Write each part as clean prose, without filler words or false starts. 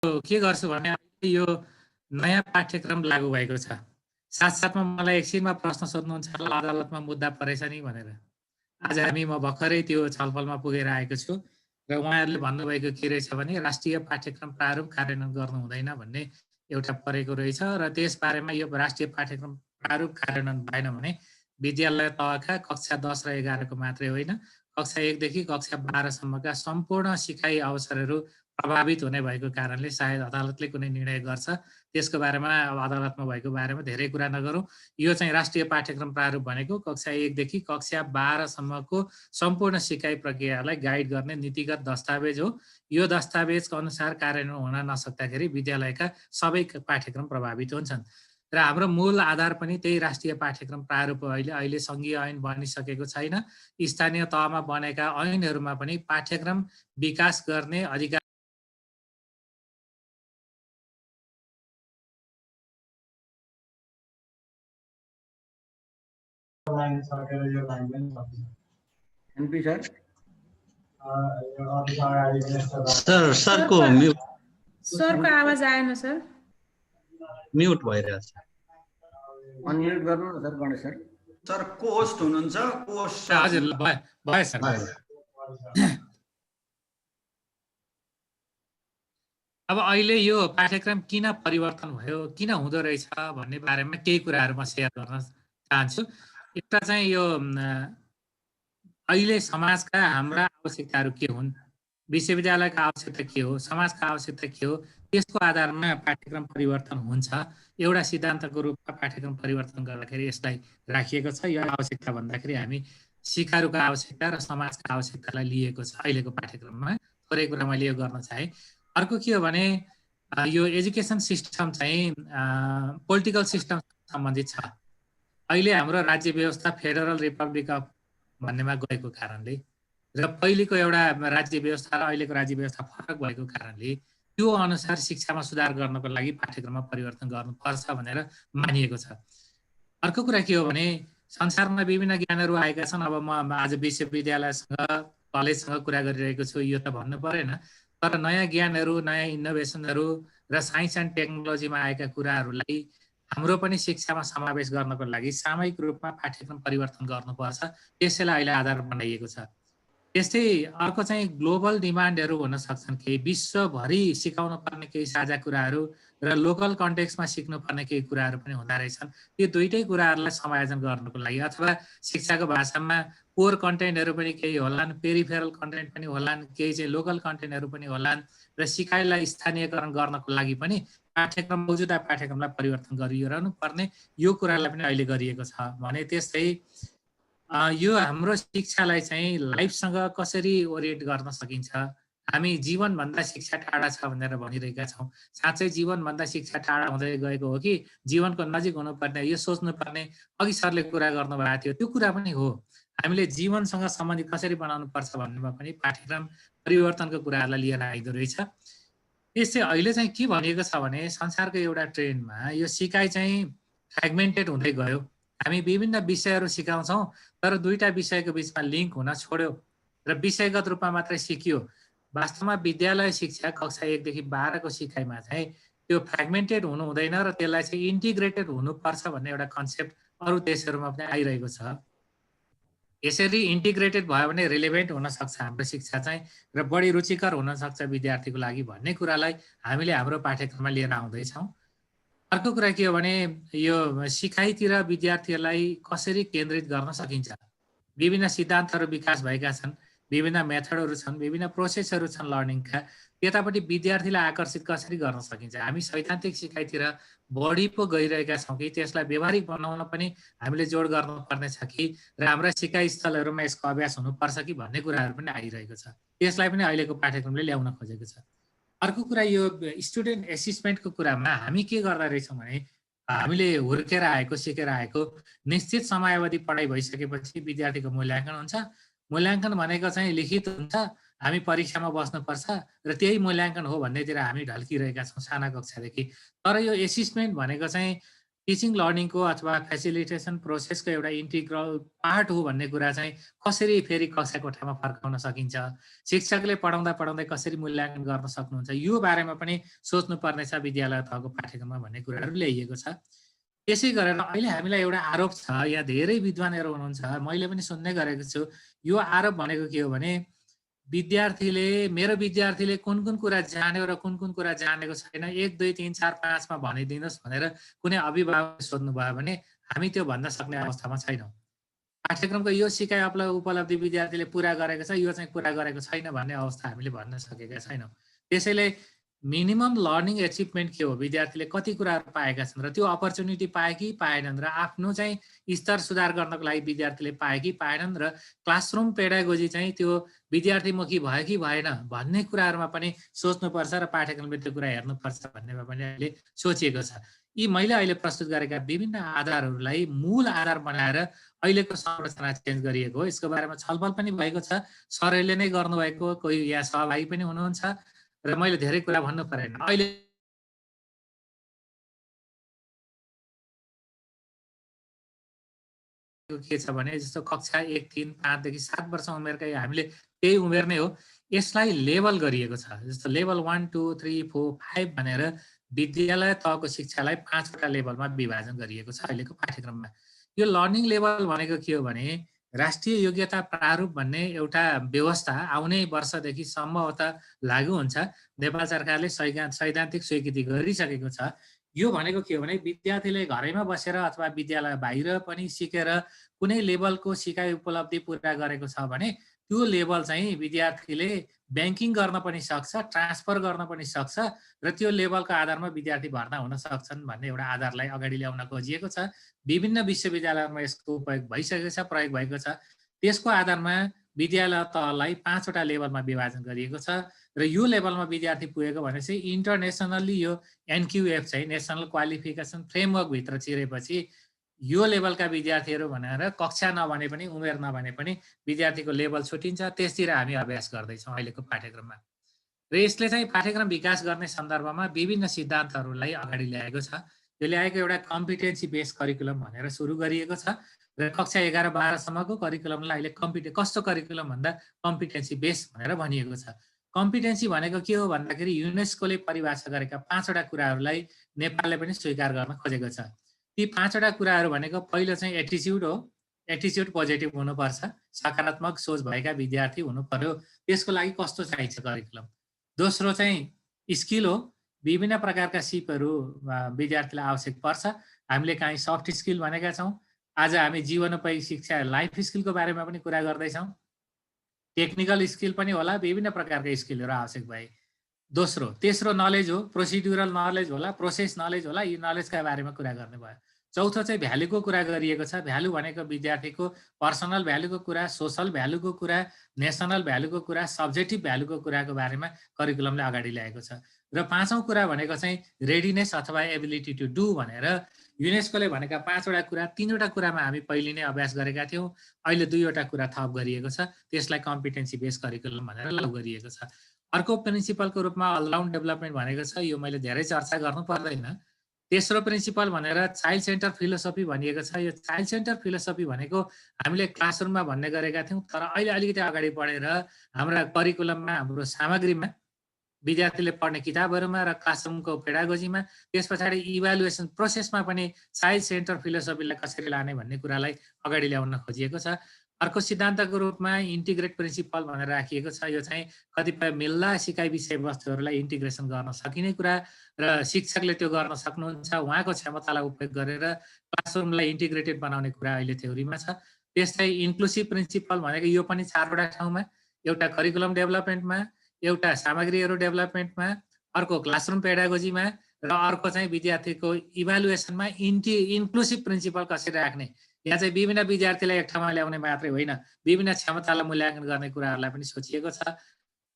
के गर्छु भने यो नयाँ पाठ्यक्रम लागू भएको छ। साथसाथमा मलाई एकछिनमा प्रश्न सोध्नुहुन्छ होला अदालतमा मुद्दा परेछ नि भनेर। आज म भर्खरै त्यो छलफलमा पुगेर आएको छु र उहाँहरूले भन्नुभएको के रहेछ भने राष्ट्रिय पाठ्यक्रम प्रारूप कार्यान्वयन गर्नु हुँदैन भन्ने एउटा परेको रहेछ र त्यसबारेमा यो राष्ट्रिय पाठ्यक्रम प्रारूप कार्यान्वयन भएन भने विद्यालय तहका कक्षा 10 र 11 को मात्रै होइन कक्षा 1 देखि कक्षा 12 सम्मका सम्पूर्ण सिकाइ अवसरहरू प्रभावित हुने भएको कारणले सायद अदालतले कुनै निर्णय गर्छ। त्यसको बारेमा अब अदालतमा भएको बारेमा धेरै कुरा नगरौँ। यो चाहिँ राष्ट्रिय पाठ्यक्रम प्रारूप भनेको कक्षा 1 देखि कक्षा 12 सम्मको सम्पूर्ण सिकाइ प्रक्रियालाई गाइड गर्ने नीतिगत दस्तावेज हो। यो दस्तावेजको अनुसार कार्यान्वयन हुन नसक्दाखेरि विद्यालयका सबै पाठ्यक्रम प्रभावित हुन्छन् र हाम्रो मूल आधार पनि त्यही राष्ट्रिय पाठ्यक्रम प्रारूप हो। अहिले सङ्घीय ऐन बनिसकेको छैन। स्थानीय तहमा बनेका ऐनहरूमा पनि पाठ्यक्रम विकास गर्ने अधिकार एमपी सर सरको म्युट सरको आवाज आएन सर। म्युट भइरहेछ। अनम्युट गर्नु न सर गणेश सर। सर को होस्ट हुनुहुन्छ? को होस्ट हजुर भयो सर। अब अहिले यो पाठ्यक्रम किन परिवर्तन भयो, किन हुँदो रहेछ भन्ने बारेमा केही कुराहरू म सेयर गर्न चाहन्छु। एउटा चाहिँ यो अहिले समाजका हाम्रा आवश्यकताहरू के हुन्, विश्वविद्यालयका आवश्यकता के हो, समाजका आवश्यकता के हो, त्यसको आधारमा पाठ्यक्रम परिवर्तन हुन्छ। एउटा सिद्धान्तको रूपमा पाठ्यक्रम परिवर्तन गर्दाखेरि यसलाई राखिएको छ। यो आवश्यकता भन्दाखेरि हामी सिकारुका आवश्यकता र समाजका आवश्यकतालाई लिएको छ अहिलेको पाठ्यक्रममा। थोरै कुरा मैले यो गर्न चाहे। अर्को के हो भने यो एजुकेसन सिस्टम चाहिँ पोलिटिकल सिस्टम सम्बन्धित छ। अहिले हाम्रो राज्य व्यवस्था फेडरल रिपब्लिक अफ भन्नेमा गएको कारणले र पहिलेको एउटा राज्य व्यवस्था र अहिलेको राज्य व्यवस्था फरक भएको कारणले त्यो अनुसार शिक्षामा सुधार गर्नको लागि पाठ्यक्रममा परिवर्तन गर्नुपर्छ भनेर मानिएको छ। अर्को कुरा के हो भने संसारमा विभिन्न ज्ञानहरू आएका छन्। अब म आज विश्वविद्यालयसँग कलेजसँग कुरा गरिरहेको छु, यो त भन्नु परेन, तर नयाँ ज्ञानहरू, नयाँ इनोभेसनहरू र साइन्स एन्ड टेक्नोलोजीमा आएका कुराहरूलाई हाम्रो पनि शिक्षामा समावेश गर्नको लागि सामूहिक रूपमा पाठ्यक्रम परिवर्तन गर्नुपर्छ। त्यसैलाई अहिले आधार बनाइएको छ। त्यस्तै अर्को चाहिँ ग्लोबल डिमान्डहरू हुन सक्छन्, केही विश्वभरि सिकाउन पर्ने केही साझा कुराहरू र लोकल कन्टेक्स्टमा सिक्नुपर्ने केही कुराहरू पनि हुँदो रहेछन्। त्यो दुईटै कुराहरूलाई समायोजन गर्नको लागि अथवा शिक्षाको भाषामा कोर कन्टेन्टहरू पनि केही होलान्, पेरिफेरल कन्टेन्ट पनि होलान्, केही चाहिँ लोकल कन्टेन्टहरू पनि होलान् र सिकाइलाई स्थानीयकरण गर्नको लागि पनि पाठ्यक्रम मौजुदा पाठ्यक्रमलाई परिवर्तन गरिरहनु पर्ने यो कुरालाई पनि अहिले गरिएको छ भने त्यस्तै यो हाम्रो शिक्षालाई चाहिँ लाइफसँग कसरी ओरिएन्ट गर्न सकिन्छ। हामी जीवनभन्दा शिक्षा टाढा छ भनेर भनिरहेका छौँ। साँच्चै जीवनभन्दा शिक्षा टाढा हुँदै गएको हो कि जीवनको नजिक हुनुपर्ने, यो सोच्नुपर्ने अघि सरले कुरा गर्नुभएको थियो त्यो कुरा पनि हो। हामीले जीवनसँग सम्बन्धित कसरी बनाउनु पर्छ भन्नेमा पनि पाठ्यक्रम परिवर्तनको कुराहरूलाई लिएर आइदो रहेछ। त्यसै अहिले चाहिँ के भनिएको छ भने संसारको एउटा ट्रेन्डमा यो सिकाइ चाहिँ फ्रेगमेन्टेड हुँदै गयो। हामी विभिन्न विषयहरू सिकाउँछौँ तर दुईटा विषयको बिचमा लिङ्क हुन छोड्यो र विषयगत रूपमा मात्रै सिकियो। वास्तवमा विद्यालय शिक्षा कक्षा 1 देखि 12 को सिकाइमा चाहिँ त्यो फ्रेगमेन्टेड हुनु हुँदैन र त्यसलाई चाहिँ इन्टिग्रेटेड हुनुपर्छ भन्ने एउटा कन्सेप्ट अरू देशहरूमा पनि आइरहेको छ। यसरी इन्टिग्रेटेड भयो भने रिलेभेन्ट हुन सक्छ हाम्रो शिक्षा चाहिँ र बढी रुचिकर हुन सक्छ विद्यार्थीको लागि भन्ने कुरालाई हामीले हाम्रो पाठ्यक्रममा लिएर आउँदैछौँ। अर्को कुरा के हो भने यो सिकाइतिर विद्यार्थीहरूलाई कसरी केन्द्रित गर्न सकिन्छ। विभिन्न सिद्धान्तहरू विकास भएका छन्, विभिन्न मेथडहरू छन्, विभिन्न प्रोसेसहरू छन् लर्निङका। त्यतापट्टि विद्यार्थीलाई आकर्षित कसरी गर्न सकिन्छ। हामी सैद्धान्तिक सिकाइतिर बढी पो गइरहेका छौँ कि त्यसलाई व्यवहारिक बनाउन पनि हामीले जोड गर्नुपर्ने छ कि र हाम्रा सिकाइ स्थलहरूमा यसको अभ्यास हुनुपर्छ कि भन्ने कुराहरू पनि आइरहेको छ। त्यसलाई पनि अहिलेको पाठ्यक्रमले ल्याउन खोजेको छ। अर्को कुरा यो स्टुडेन्ट एसेसमेन्टको कुरामा हामी के गर्दा रहेछौँ भने हामीले हुर्केर आएको सिकेर आएको निश्चित समयावधि पढाइ भइसकेपछि विद्यार्थीको मूल्याङ्कन हुन्छ। मूल्याङ्कन भनेको चाहिँ लिखित हुन्छ, हामी परीक्षामा बस्नुपर्छ र त्यही मूल्याङ्कन हो भन्नेतिर हामी ढल्किरहेका छौँ साना कक्षादेखि। तर यो एसेसमेन्ट भनेको चाहिँ टिचिङ लर्निङको अथवा फेसिलिटेसन प्रोसेसको एउटा इन्टिग्रल पार्ट हो भन्ने कुरा चाहिँ कसरी फेरि कक्षा कोठामा फर्काउन सकिन्छ, शिक्षकले पढाउँदा कसरी मूल्याङ्कन गर्न सक्नुहुन्छ, यो बारेमा पनि सोच्नुपर्ने छ विद्यालय तहको पाठ्यक्रममा भन्ने कुराहरू ल्याइएको छ। त्यसै गरेर अहिले हामीलाई एउटा आरोप छ, यहाँ धेरै विद्वानहरू हुनुहुन्छ, मैले पनि सुन्दै गरेको छु। यो आरोप भनेको के हो भने मेरो विद्यार्थीले कुन कुरा जान्यो र कुन कुरा जानेको छैन 1 2 3 4 5 मा भनिदिनुहोस् भनेर कुनै अभिभावकले सोध्नु भयो भने हामी त्यो भन्न सक्ने अवस्थामा छैनौँ। पाठ्यक्रमको यो सिकाइ उपलब्धि विद्यार्थीले पुरा गरेको छ, यो चाहिँ पुरा गरेको छैन भन्ने अवस्था हामीले भन्न सकेका छैनौँ। त्यसैले मिनिमम लर्निङ एचिभमेन्ट के हो, विद्यार्थीले कति कुराहरू पाएका छन् र त्यो अपर्च्युनिटी पाए कि पाएनन्, र आफ्नो चाहिँ स्तर सुधार गर्नको लागि विद्यार्थीले पाए कि पाएनन्, र क्लासरुम पेडागोजी चाहिँ त्यो विद्यार्थीमुखी भयो कि भएन भन्ने कुराहरूमा पनि सोच्नुपर्छ र पाठ्यक्रमले त्यो कुरा हेर्नुपर्छ भन्नेमा पनि अहिले सोचिएको छ। यी मैले अहिले प्रस्तुत गरेका विभिन्न आधारहरूलाई मूल आधार बनाएर अहिलेको संरचना चेन्ज गरिएको हो। यसको बारेमा छलफल पनि भएको छ, सरहरूले नै गर्नुभएको, कोही यहाँ सहभागी पनि हुनुहुन्छ र मैले धेरै कुरा भन्नु परेन। अहिले के छ भने जस्तो कक्षा 1 3 5 देखि 7 वर्ष उमेरकै हामीले त्यही उमेर नै हो, यसलाई लेभल गरिएको छ। जस्तो लेभल 1 2 3 4 5 भनेर विद्यालय तहको शिक्षालाई 5 वटा लेभलमा विभाजन गरिएको छ अहिलेको पाठ्यक्रममा। यो लर्निङ लेभल भनेको के हो भने राष्ट्रिय योग्यता प्रारूप भन्ने एउटा व्यवस्था आउने वर्षदेखि सम्भवतः लागू हुन्छ। नेपाल सरकारले सैद्धान्तिक स्वीकृति गरिसकेको छ। यो भनेको के हो भने विद्यार्थीले घरैमा बसेर अथवा विद्यालय बाहिर पनि सिकेर कुनै लेभलको सिकाइ उपलब्धि पुरा गरेको छ भने त्यो लेभल चाहिँ विद्यार्थीले ब्याङ्किङ गर्न पनि सक्छ, ट्रान्सफर गर्न पनि सक्छ र त्यो लेभलको आधारमा विद्यार्थी भर्ना हुन सक्छन् भन्ने एउटा आधारलाई अगाडि ल्याउन खोजिएको छ। विभिन्न विश्वविद्यालयमा यसको उपयोग भइसकेको छ, प्रयोग भएको छ। त्यसको आधारमा विद्यालय तहलाई 5 वटा लेभलमा विभाजन गरिएको छ र यो लेभलमा विद्यार्थी पुगेको भनेपछि इन्टरनेसनल्ली यो एनक्युएफ चाहिँ नेसनल क्वालिफिकेसन फ्रेमवर्क भित्र छिरेपछि यो लेभलका विद्यार्थीहरू भनेर कक्षा नभने पनि उमेर नभने पनि विद्यार्थीको लेभल छुटिन्छ। त्यसतिर हामी अभ्यास गर्दैछौँ अहिलेको पाठ्यक्रममा र यसले चाहिँ पाठ्यक्रम विकास गर्ने सन्दर्भमा विभिन्न सिद्धान्तहरूलाई अगाडि ल्याएको छ। यो ल्याएको एउटा कम्पिटेन्सी बेस्ड करिकुलम भनेर सुरु गरिएको छ र कक्षा 11 12 सम्मको करिकुलमलाई अहिले कस्तो करिकुलम भन्दा कम्पिटेन्सी बेस्ड भनेर भनिएको छ। कम्पिटेन्सी भनेको के हो भन्दाखेरि युनेस्कोले परिभाषा गरेका 5 वटा कुराहरूलाई नेपालले पनि स्वीकार गर्न खोजेको छ। ती 5 वटा कुराहरू भनेको पहिलो चाहिँ एटिच्युड हो, एटिच्युड पोजिटिभ हुनुपर्छ, सकारात्मक सोच भएका विद्यार्थी हुनु पर्यो। त्यसको लागि कस्तो चाहिन्छ करिकुलम। दोस्रो चाहिँ स्किल हो, विभिन्न प्रकारका सिपहरू विद्यार्थीलाई आवश्यक पर्छ। हामीले काहीँ सफ्ट स्किल भनेका छौँ, आज हामी जीवनोपयोगी शिक्षा लाइफ स्किलको बारेमा पनि कुरा गर्दैछौँ। टेक्निकल स्किल पनि होला, विभिन्न प्रकारका स्किलहरू आवश्यक भए। तेस्रो नलेज हो, प्रोसिड्युरल नलेज होला, प्रोसेस नलेज होला, यी नलेजका बारेमा कुरा गर्ने भयो। चौथो चाहिँ भ्यालुको कुरा गरिएको छ। भ्यालु भनेको विद्यार्थीको पर्सनल भ्यालुको कुरा, सोसल भ्यालुको कुरा, नेसनल भ्यालुको कुरा, सब्जेक्टिभ भ्यालुको कुराको बारेमा करिकुलमले अगाडि ल्याएको छ। र 5औं कुरा भनेको चाहिँ रेडिनेस अथवा एबिलिटी टु डु भनेर युनेस्कोले भनेका 5 वटा कुरा 3 वटा कुरामा हामी पहिले नै अभ्यास गरेका थियौँ। अहिले 2 वटा कुरा थप गरिएको छ। त्यसलाई कम्पिटेन्सी बेस्ड करिकुलम भनेर लागू गरिएको छ। अर्को प्रिन्सिपलको रूपमा अलराउन्ड डेभलपमेन्ट भनेको छ। यो मैले धेरै चर्चा गर्नु पर्दैन। तेस्रो प्रिन्सिपल भनेर चाइल्ड सेन्टर फिलोसफी भनिएको छ। यो चाइल्ड सेन्टर फिलोसफी भनेको हामीले क्लासरुममा भन्ने गरेका थियौँ, तर अहिले अलिकति अगाडि बढेर हाम्रा करिकुलममा, हाम्रो सामग्रीमा, विद्यार्थीले पढ्ने किताबहरूमा र क्लासरुमको पेडागोजीमा, त्यस पछाडि इभ्यालुएसन प्रोसेसमा पनि चाइल्ड सेन्टर फिलोसफीलाई कसरी लाने भन्ने कुरालाई अगाडि ल्याउन खोजिएको छ। अर्को सिद्धान्तको रूपमा इन्टिग्रेट प्रिन्सिपल भनेर राखिएको छ। यो चाहिँ कतिपय मिल्ला सिकाइ विषयवस्तुहरूलाई इन्टिग्रेसन गर्न सकिने कुरा र शिक्षकले त्यो गर्न सक्नुहुन्छ। उहाँको क्षमतालाई उपयोग गरेर क्लासरुमलाई इन्टिग्रेटेड बनाउने कुरा अहिले थ्योरीमा छ। त्यस्तै इन्क्लुसिभ प्रिन्सिपल भनेको यो पनि 4 वटा ठाउँमा, एउटा करिकुलम डेभलपमेन्टमा, एउटा सामग्रीहरू डेभलपमेन्टमा, अर्को क्लासरुम पेडागोजीमा र अर्को चाहिँ विद्यार्थीको इभ्यालुएसनमा इन्क्लुसिभ प्रिन्सिपल कसरी राख्ने। यहाँ चाहिँ विभिन्न विद्यार्थीलाई एक ठाउँमा ल्याउने मात्रै होइन, विभिन्न क्षमतालाई मूल्याङ्कन गर्ने कुराहरूलाई पनि सोचिएको छ।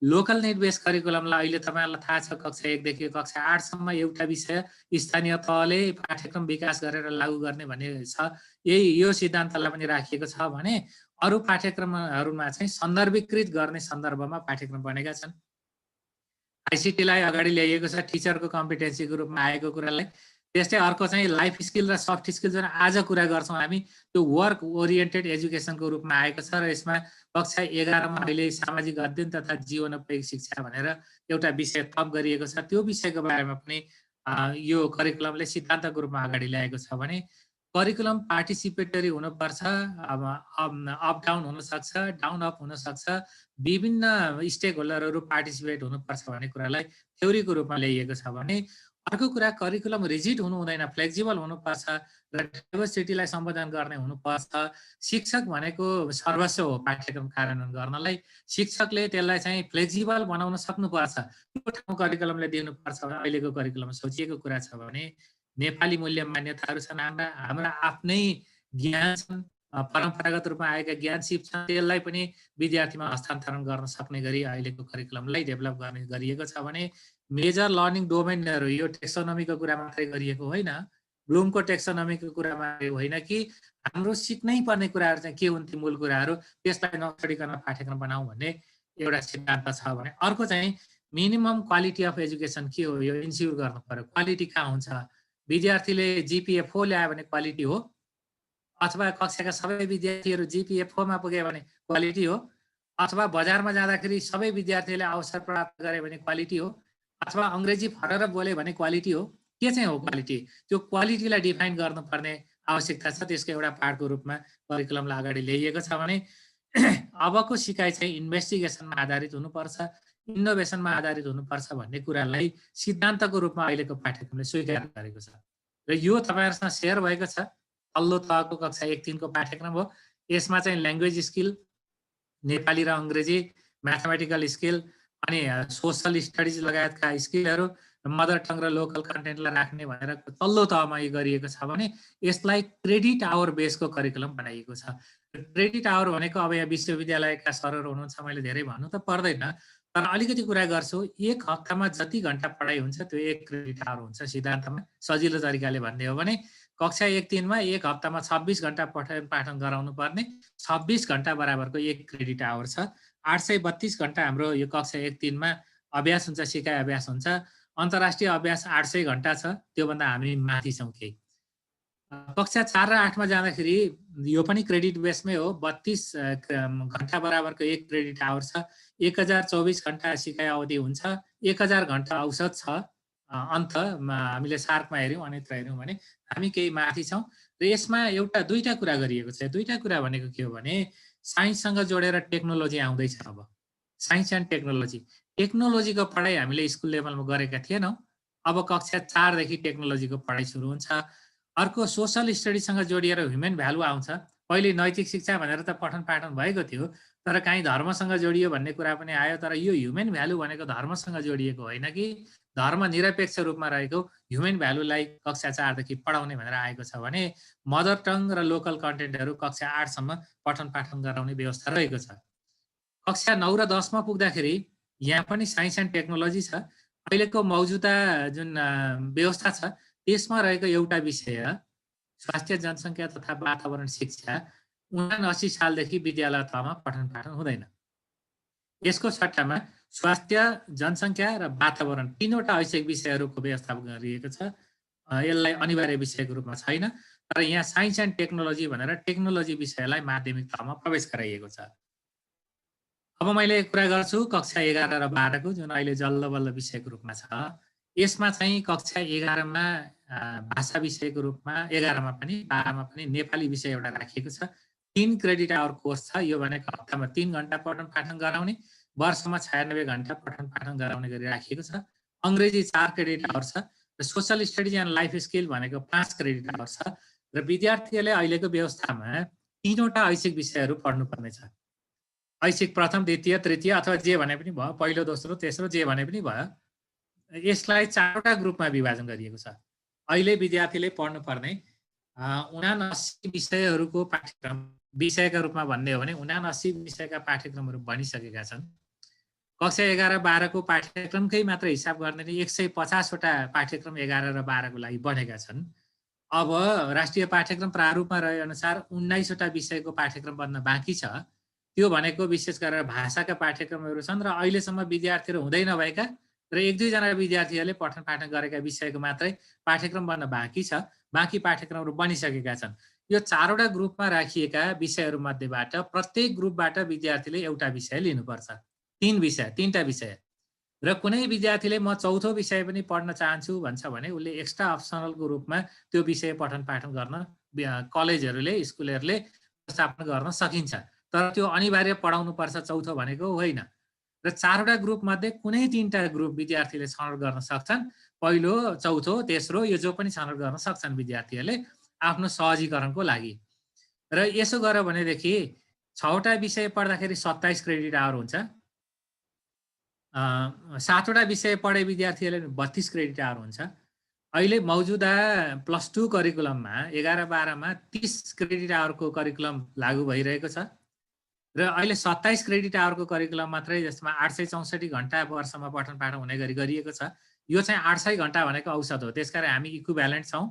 लोकल नेट बेस्ड करिकुलमलाई अहिले तपाईँहरूलाई थाहा छ कक्षा 1 देखि कक्षा 8 सम्म एउटा विषय स्थानीय तहले पाठ्यक्रम विकास गरेर लागू गर्ने भन्ने छ। यो सिद्धान्तलाई पनि राखिएको छ भने अरू पाठ्यक्रमहरूमा चाहिँ सन्दर्भीकृत गर्ने सन्दर्भमा पाठ्यक्रम बनेका छन्। आइसिटीलाई अगाडि ल्याइएको छ, टिचरको कम्पिटेन्सीको रूपमा आएको कुरालाई त्यस्तै अर्को चाहिँ लाइफ स्किल र सफ्ट स्किल जुन आज कुरा गर्छौँ हामी, त्यो वर्क ओरिएन्टेड एजुकेसनको रूपमा आएको छ र यसमा कक्षा 11 मा अहिले सामाजिक अध्ययन तथा जीवनोपयोगी शिक्षा भनेर एउटा विषय थप गरिएको छ। त्यो विषयको बारेमा पनि यो करिकुलमले सिद्धान्तको रूपमा अगाडि ल्याएको छ भने करिकुलम पार्टिसिपेटरी हुनुपर्छ, अब अप डाउन हुनसक्छ, डाउन अप हुनसक्छ, विभिन्न स्टेक होल्डरहरू पार्टिसिपेट हुनुपर्छ भन्ने कुरालाई थ्योरीको रूपमा ल्याइएको छ भने अर्को कुरा करिकुलम रिजिड हुनु हुँदैन, फ्लेक्सिबल हुनुपर्छ र डाइभर्सिटीलाई सम्बोधन गर्ने हुनुपर्छ। शिक्षक भनेको सर्वस्व हो पाठ्यक्रम कार्यान्वयन गर्नलाई, शिक्षकले त्यसलाई चाहिँ फ्लेक्सिबल बनाउन सक्नुपर्छ, त्यो ठाउँ करिकुलमले दिनुपर्छ। अहिलेको करिकुलम सोचिएको कुरा छ भने नेपाली मूल्य मान्यताहरू छन्, हाम्रा आफ्नै ज्ञान छन्, परम्परागत रूपमा आएका ज्ञान सिप छन्, त्यसलाई पनि विद्यार्थीमा हस्तान्तरण गर्न सक्ने गरी अहिलेको करिकुलमलाई डेभलप गर्ने गरिएको छ भने मेजर लर्निङ डोमेनहरू यो टेक्सोनोमीको कुरा मात्रै गरिएको होइन, ब्लुमको टेक्सोनोमीको कुरा मात्रै होइन कि हाम्रो सिक्नै पर्ने कुराहरू चाहिँ के हुन् ती मूल कुराहरू, त्यसलाई नछोडिकन पाठ्यक्रम बनाऊ भन्ने एउटा सिद्धान्त छ भने अर्को चाहिँ मिनिमम क्वालिटी अफ एजुकेसन के हो यो इन्स्योर गर्नु पर्यो। क्वालिटी कहाँ हुन्छ? विद्यार्थीले GPA 4 ल्यायो भने क्वालिटी हो, अथवा कक्षाका सबै विद्यार्थीहरू GPA 4 मा पुगे भने क्वालिटी हो, अथवा बजारमा जाँदाखेरि सबै विद्यार्थीले अवसर प्राप्त गरे भने क्वालिटी हो, अथवा अङ्ग्रेजी फरर बोले भने क्वालिटी हो? के चाहिँ हो क्वालिटी? त्यो क्वालिटीलाई डिफाइन गर्नुपर्ने आवश्यकता छ। त्यसको एउटा पार्टको रूपमा करिकुलमलाई अगाडि ल्याइएको छ भने अबको सिकाइ चाहिँ इन्भेस्टिगेसनमा आधारित हुनुपर्छ, इनोभेसनमा आधारित हुनुपर्छ भन्ने कुरालाई सिद्धान्तको रूपमा अहिलेको पाठ्यक्रमले स्वीकार गरेको छ र यो तपाईँहरूसँग सेयर भएको छ। तल्लो तहको कक्षा 1-3 को पाठ्यक्रम हो। यसमा चाहिँ ल्याङ्ग्वेज स्किल, नेपाली र अङ्ग्रेजी, म्याथमेटिकल स्किल अनि सोसल स्टडिज लगायतका स्किलहरू, मदर टङ र लोकल कन्टेन्टलाई राख्ने भनेर तल्लो तहमा यो गरिएको छ भने यसलाई क्रेडिट आवर बेसको करिकुलम बनाइएको छ। क्रेडिट आवर भनेको अब यहाँ विश्वविद्यालयका सरहरू हुनुहुन्छ, मैले धेरै भन्नु त पर्दैन, तर अलिकति कुरा गर्छु। एक हप्तामा जति घन्टा पढाइ हुन्छ त्यो 1 क्रेडिट आवर हुन्छ। सिद्धान्तमा सजिलो तरिकाले भन्ने हो भने कक्षा 1-3 मा एक हप्तामा 26 घन्टा पाठन गराउनु पर्ने, 26 घन्टा बराबरको 1 क्रेडिट आवर छ। 832 घन्टा हाम्रो यो कक्षा 1-3 मा अभ्यास हुन्छ, सिकाइ अभ्यास हुन्छ। अन्तर्राष्ट्रिय अभ्यास 800 घन्टा छ, त्योभन्दा हामी माथि छौँ केही। कक्षा 4 र 8 मा जाँदाखेरि यो पनि क्रेडिट बेसमै हो। 32 घन्टा बराबरको 1 क्रेडिट आवर छ। 1024 घन्टा सिकाइ अवधि हुन्छ। 1000 घन्टा औसत छ। अन्तमा हामीले सार्कमा हेऱ्यौँ, अन्यत्र हेऱ्यौँ भने हामी केही माथि छौँ र यसमा दुईटा कुरा गरिएको छ। दुईटा कुरा भनेको के हो भने साइन्ससँग जोडेर टेक्नोलोजी आउँदैछ। अब साइन्स एन्ड टेक्नोलोजी, टेक्नोलोजीको पढाइ हामीले स्कुल लेभलमा गरेका थिएनौँ। अब कक्षा 4 देखि टेक्नोलोजीको पढाइ सुरु हुन्छ। अर्को सोसल स्टडीसँग जोडिएर ह्युमन भ्यालु आउँछ। पहिले नैतिक शिक्षा भनेर त पठन पाठन भएको थियो, तर काहीँ धर्मसँग जोडियो भन्ने कुरा पनि आयो। तर यो ह्युमन भ्यालु भनेको धर्मसँग जोडिएको होइन कि धर्म निरपेक्ष रूपमा रहेको ह्युमन भ्यालुलाई कक्षा 4 देखि पढाउने भनेर आएको छ भने मदर टङ र लोकल कन्टेन्टहरू कक्षा 8 सम्म पठन पाठन गराउने व्यवस्था रहेको छ। कक्षा 9 र 10 मा पुग्दाखेरि यहाँ पनि साइन्स एन्ड टेक्नोलोजी छ। अहिलेको मौजुदा जुन व्यवस्था छ त्यसमा रहेको एउटा विषय स्वास्थ्य जनसङ्ख्या तथा वातावरण शिक्षा 79 सालदेखि विद्यालय तहमा पठन पाठन हुँदैन। यसको सट्टामा स्वास्थ्य जनसङ्ख्या र वातावरण 3वटा ऐच्छिक विषयहरूको व्यवस्था गरिएको छ। यसलाई अनिवार्य विषयको रूपमा छैन, तर यहाँ साइन्स एन्ड टेक्नोलोजी भनेर टेक्नोलोजी विषयलाई माध्यमिक तहमा प्रवेश गराइएको छ। अब मैले कुरा गर्छु कक्षा 11 र 12 को, जुन अहिले जल्ल बल्ल विषयको रूपमा छ। यसमा चाहिँ कक्षा 11 मा भाषा विषयको रूपमा, 11 मा पनि 12 मा पनि नेपाली विषय एउटा राखिएको छ। 3 क्रेडिट आवर कोर्स छ। यो भनेको हप्तामा 3 घन्टा पठन पाठन गराउने, वर्षमा 96 घन्टा पठन पाठन गराउने गरी राखिएको छ। अङ्ग्रेजी 4 क्रेडिट आवर छ र social studies and life skill भनेको 5 क्रेडिट आवर छ र विद्यार्थीले अहिलेको व्यवस्थामा 3वटा ऐच्छिक विषयहरू पढ्नुपर्ने छ। ऐच्छिक प्रथम, द्वितीय, तृतीय अथवा जे भने पनि भयो, पहिलो, दोस्रो, तेस्रो जे भने पनि भयो। यसलाई 4वटा ग्रुपमा विभाजन गरिएको छ। अहिले विद्यार्थीले पढ्नुपर्ने 79 विषयहरूको पाठ्यक्रम, विषयका रूपमा भन्ने हो भने 79 विषयका पाठ्यक्रमहरू बनिसकेका छन्। कक्षा 11-12 को पाठ्यक्रमकै मात्र हिसाब गर्ने 150वटा पाठ्यक्रम 11 र 12 को लागि बनेका छन्। अब राष्ट्रिय पाठ्यक्रम प्रारूपमा रहे अनुसार 19वटा विषयको पाठ्यक्रम बन्न बाँकी छ। त्यो भनेको विशेष गरेर भाषाका पाठ्यक्रमहरू छन् र अहिलेसम्म विद्यार्थीहरू हुँदै नभएका र 1-2 जना विद्यार्थीहरूले पठन पाठन गरेका विषयको मात्रै पाठ्यक्रम बन्न बाँकी छ, बाँकी पाठ्यक्रमहरू बनिसकेका छन्। यो 4वटा ग्रुपमा राखिएका विषयहरू मध्येबाट प्रत्येक ग्रुपबाट विद्यार्थीले एउटा विषय लिनुपर्छ, 3टा विषय। र कुनै विद्यार्थीले म 4थो विषय पनि पढ्न चाहन्छु भन्छ भने उसले एक्स्ट्रा अप्सनलको रूपमा त्यो विषय पठन पाठन गर्न कलेजहरूले स्कुलहरूले व्यवस्थापन गर्न सकिन्छ। तर त्यो अनिवार्य पढाउनु पर्छ 4थो भनेको होइन। र 4वटा ग्रुप मध्ये कुनै 3टा ग्रुप विद्यार्थीले छनौट गर्न सक्छन्, पहिलो, चौथो, तेस्रो, यो जो पनि छनौट गर्न सक्छन् विद्यार्थीहरूले आफ्नो सहजीकरणको लागि। र यसो गर्यो भनेदेखि 6वटा विषय पढ्दाखेरि 27 क्रेडिट आवर हुन्छ। 7वटा विषय पढे विद्यार्थीहरूले 32 क्रेडिट आवर हुन्छ। अहिले मौजुदा +2 करिकुलममा 11-12 मा 30 क्रेडिट आवरको करिकुलम लागू भइरहेको छ र अहिले 27 क्रेडिट आवरको करिकुलम मात्रै, जसमा 864 घण्टा वर्षमा पठन पाठन हुने गरी गरिएको छ। यो चाहिँ 800 घण्टा भनेको औसत हो, त्यसकारण हामी इक्विभ्यालेन्ट छौँ।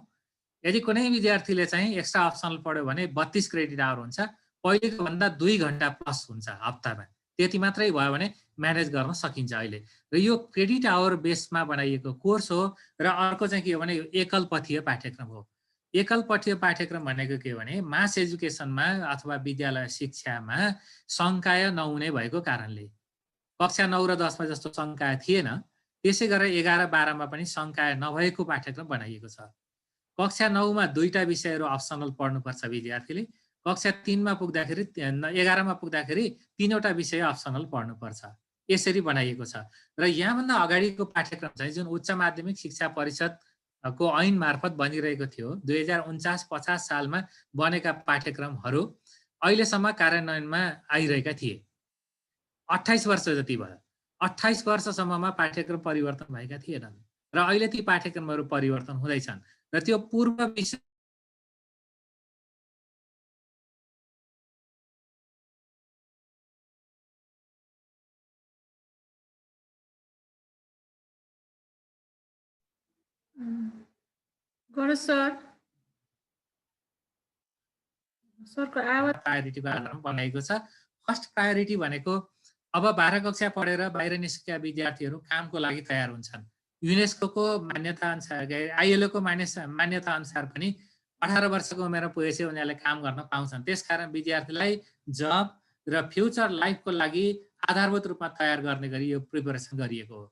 यदि कुनै विद्यार्थीले चाहिँ एक्स्ट्रा अप्सनल पढ्यो भने 32 क्रेडिट आवर हुन्छ, पहिलेको भन्दा 2 घण्टा प्लस हुन्छ हप्तामा। त्यति मात्रै भयो भने म्यानेज गर्न सकिन्छ अहिले। र यो क्रेडिट आवर बेसमा बनाइएको कोर्स हो। र अर्को चाहिँ के हो भने यो एकल पथीय पाठ्यक्रम हो। एकल पठीय पाठ्यक्रम भनेको के हो भने मास एजुकेसनमा अथवा विद्यालय शिक्षामा संकाय नहुने भएको कारणले, कक्षा 9 र 10 मा जस्तो संकाय थिएन, त्यसै गरेर 11-12 मा पनि संकाय नभएको पाठ्यक्रम बनाइएको छ। कक्षा 9 मा 2टा विषयहरू अप्सनल पढ्नुपर्छ विद्यार्थीले, कक्षा 3 मा पुग्दाखेरि 11 मा पुग्दाखेरि 3वटा विषय अप्सनल पढ्नुपर्छ। यसरी बनाइएको छ। र यहाँभन्दा अगाडिको पाठ्यक्रम चाहिँ जुन उच्च माध्यमिक शिक्षा परिषदको ऐन मार्फत बनिरहेको थियो, 2049-50 सालमा बनेका पाठ्यक्रमहरू अहिलेसम्म कार्यान्वयनमा आइरहेका थिए। 28 वर्ष जति भयो। 28 वर्षसम्ममा पाठ्यक्रम परिवर्तन भएका थिएनन् र अहिले ती पाठ्यक्रमहरू परिवर्तन हुँदैछन्। र त्यो पूर्व विषय गणेश सरको आवाज प्रायोरिटीको आधारमा बनाइएको छ। फर्स्ट प्रायोरिटी भनेको अब 12 कक्षा पढेर बाहिर निस्केका विद्यार्थीहरू कामको लागि तयार हुन्छन्। युनेस्को मान्यता अनुसार, ILO को मान्यता अनुसार पनि 18 वर्षको उमेरमा पुगेपछि उनीहरूले काम गर्न पाउँछन्। त्यसकारण विद्यार्थीलाई जब र फ्युचर लाइफको लागि आधारभूत रूपमा तयार गर्ने गरी यो प्रिपरेसन गरिएको हो।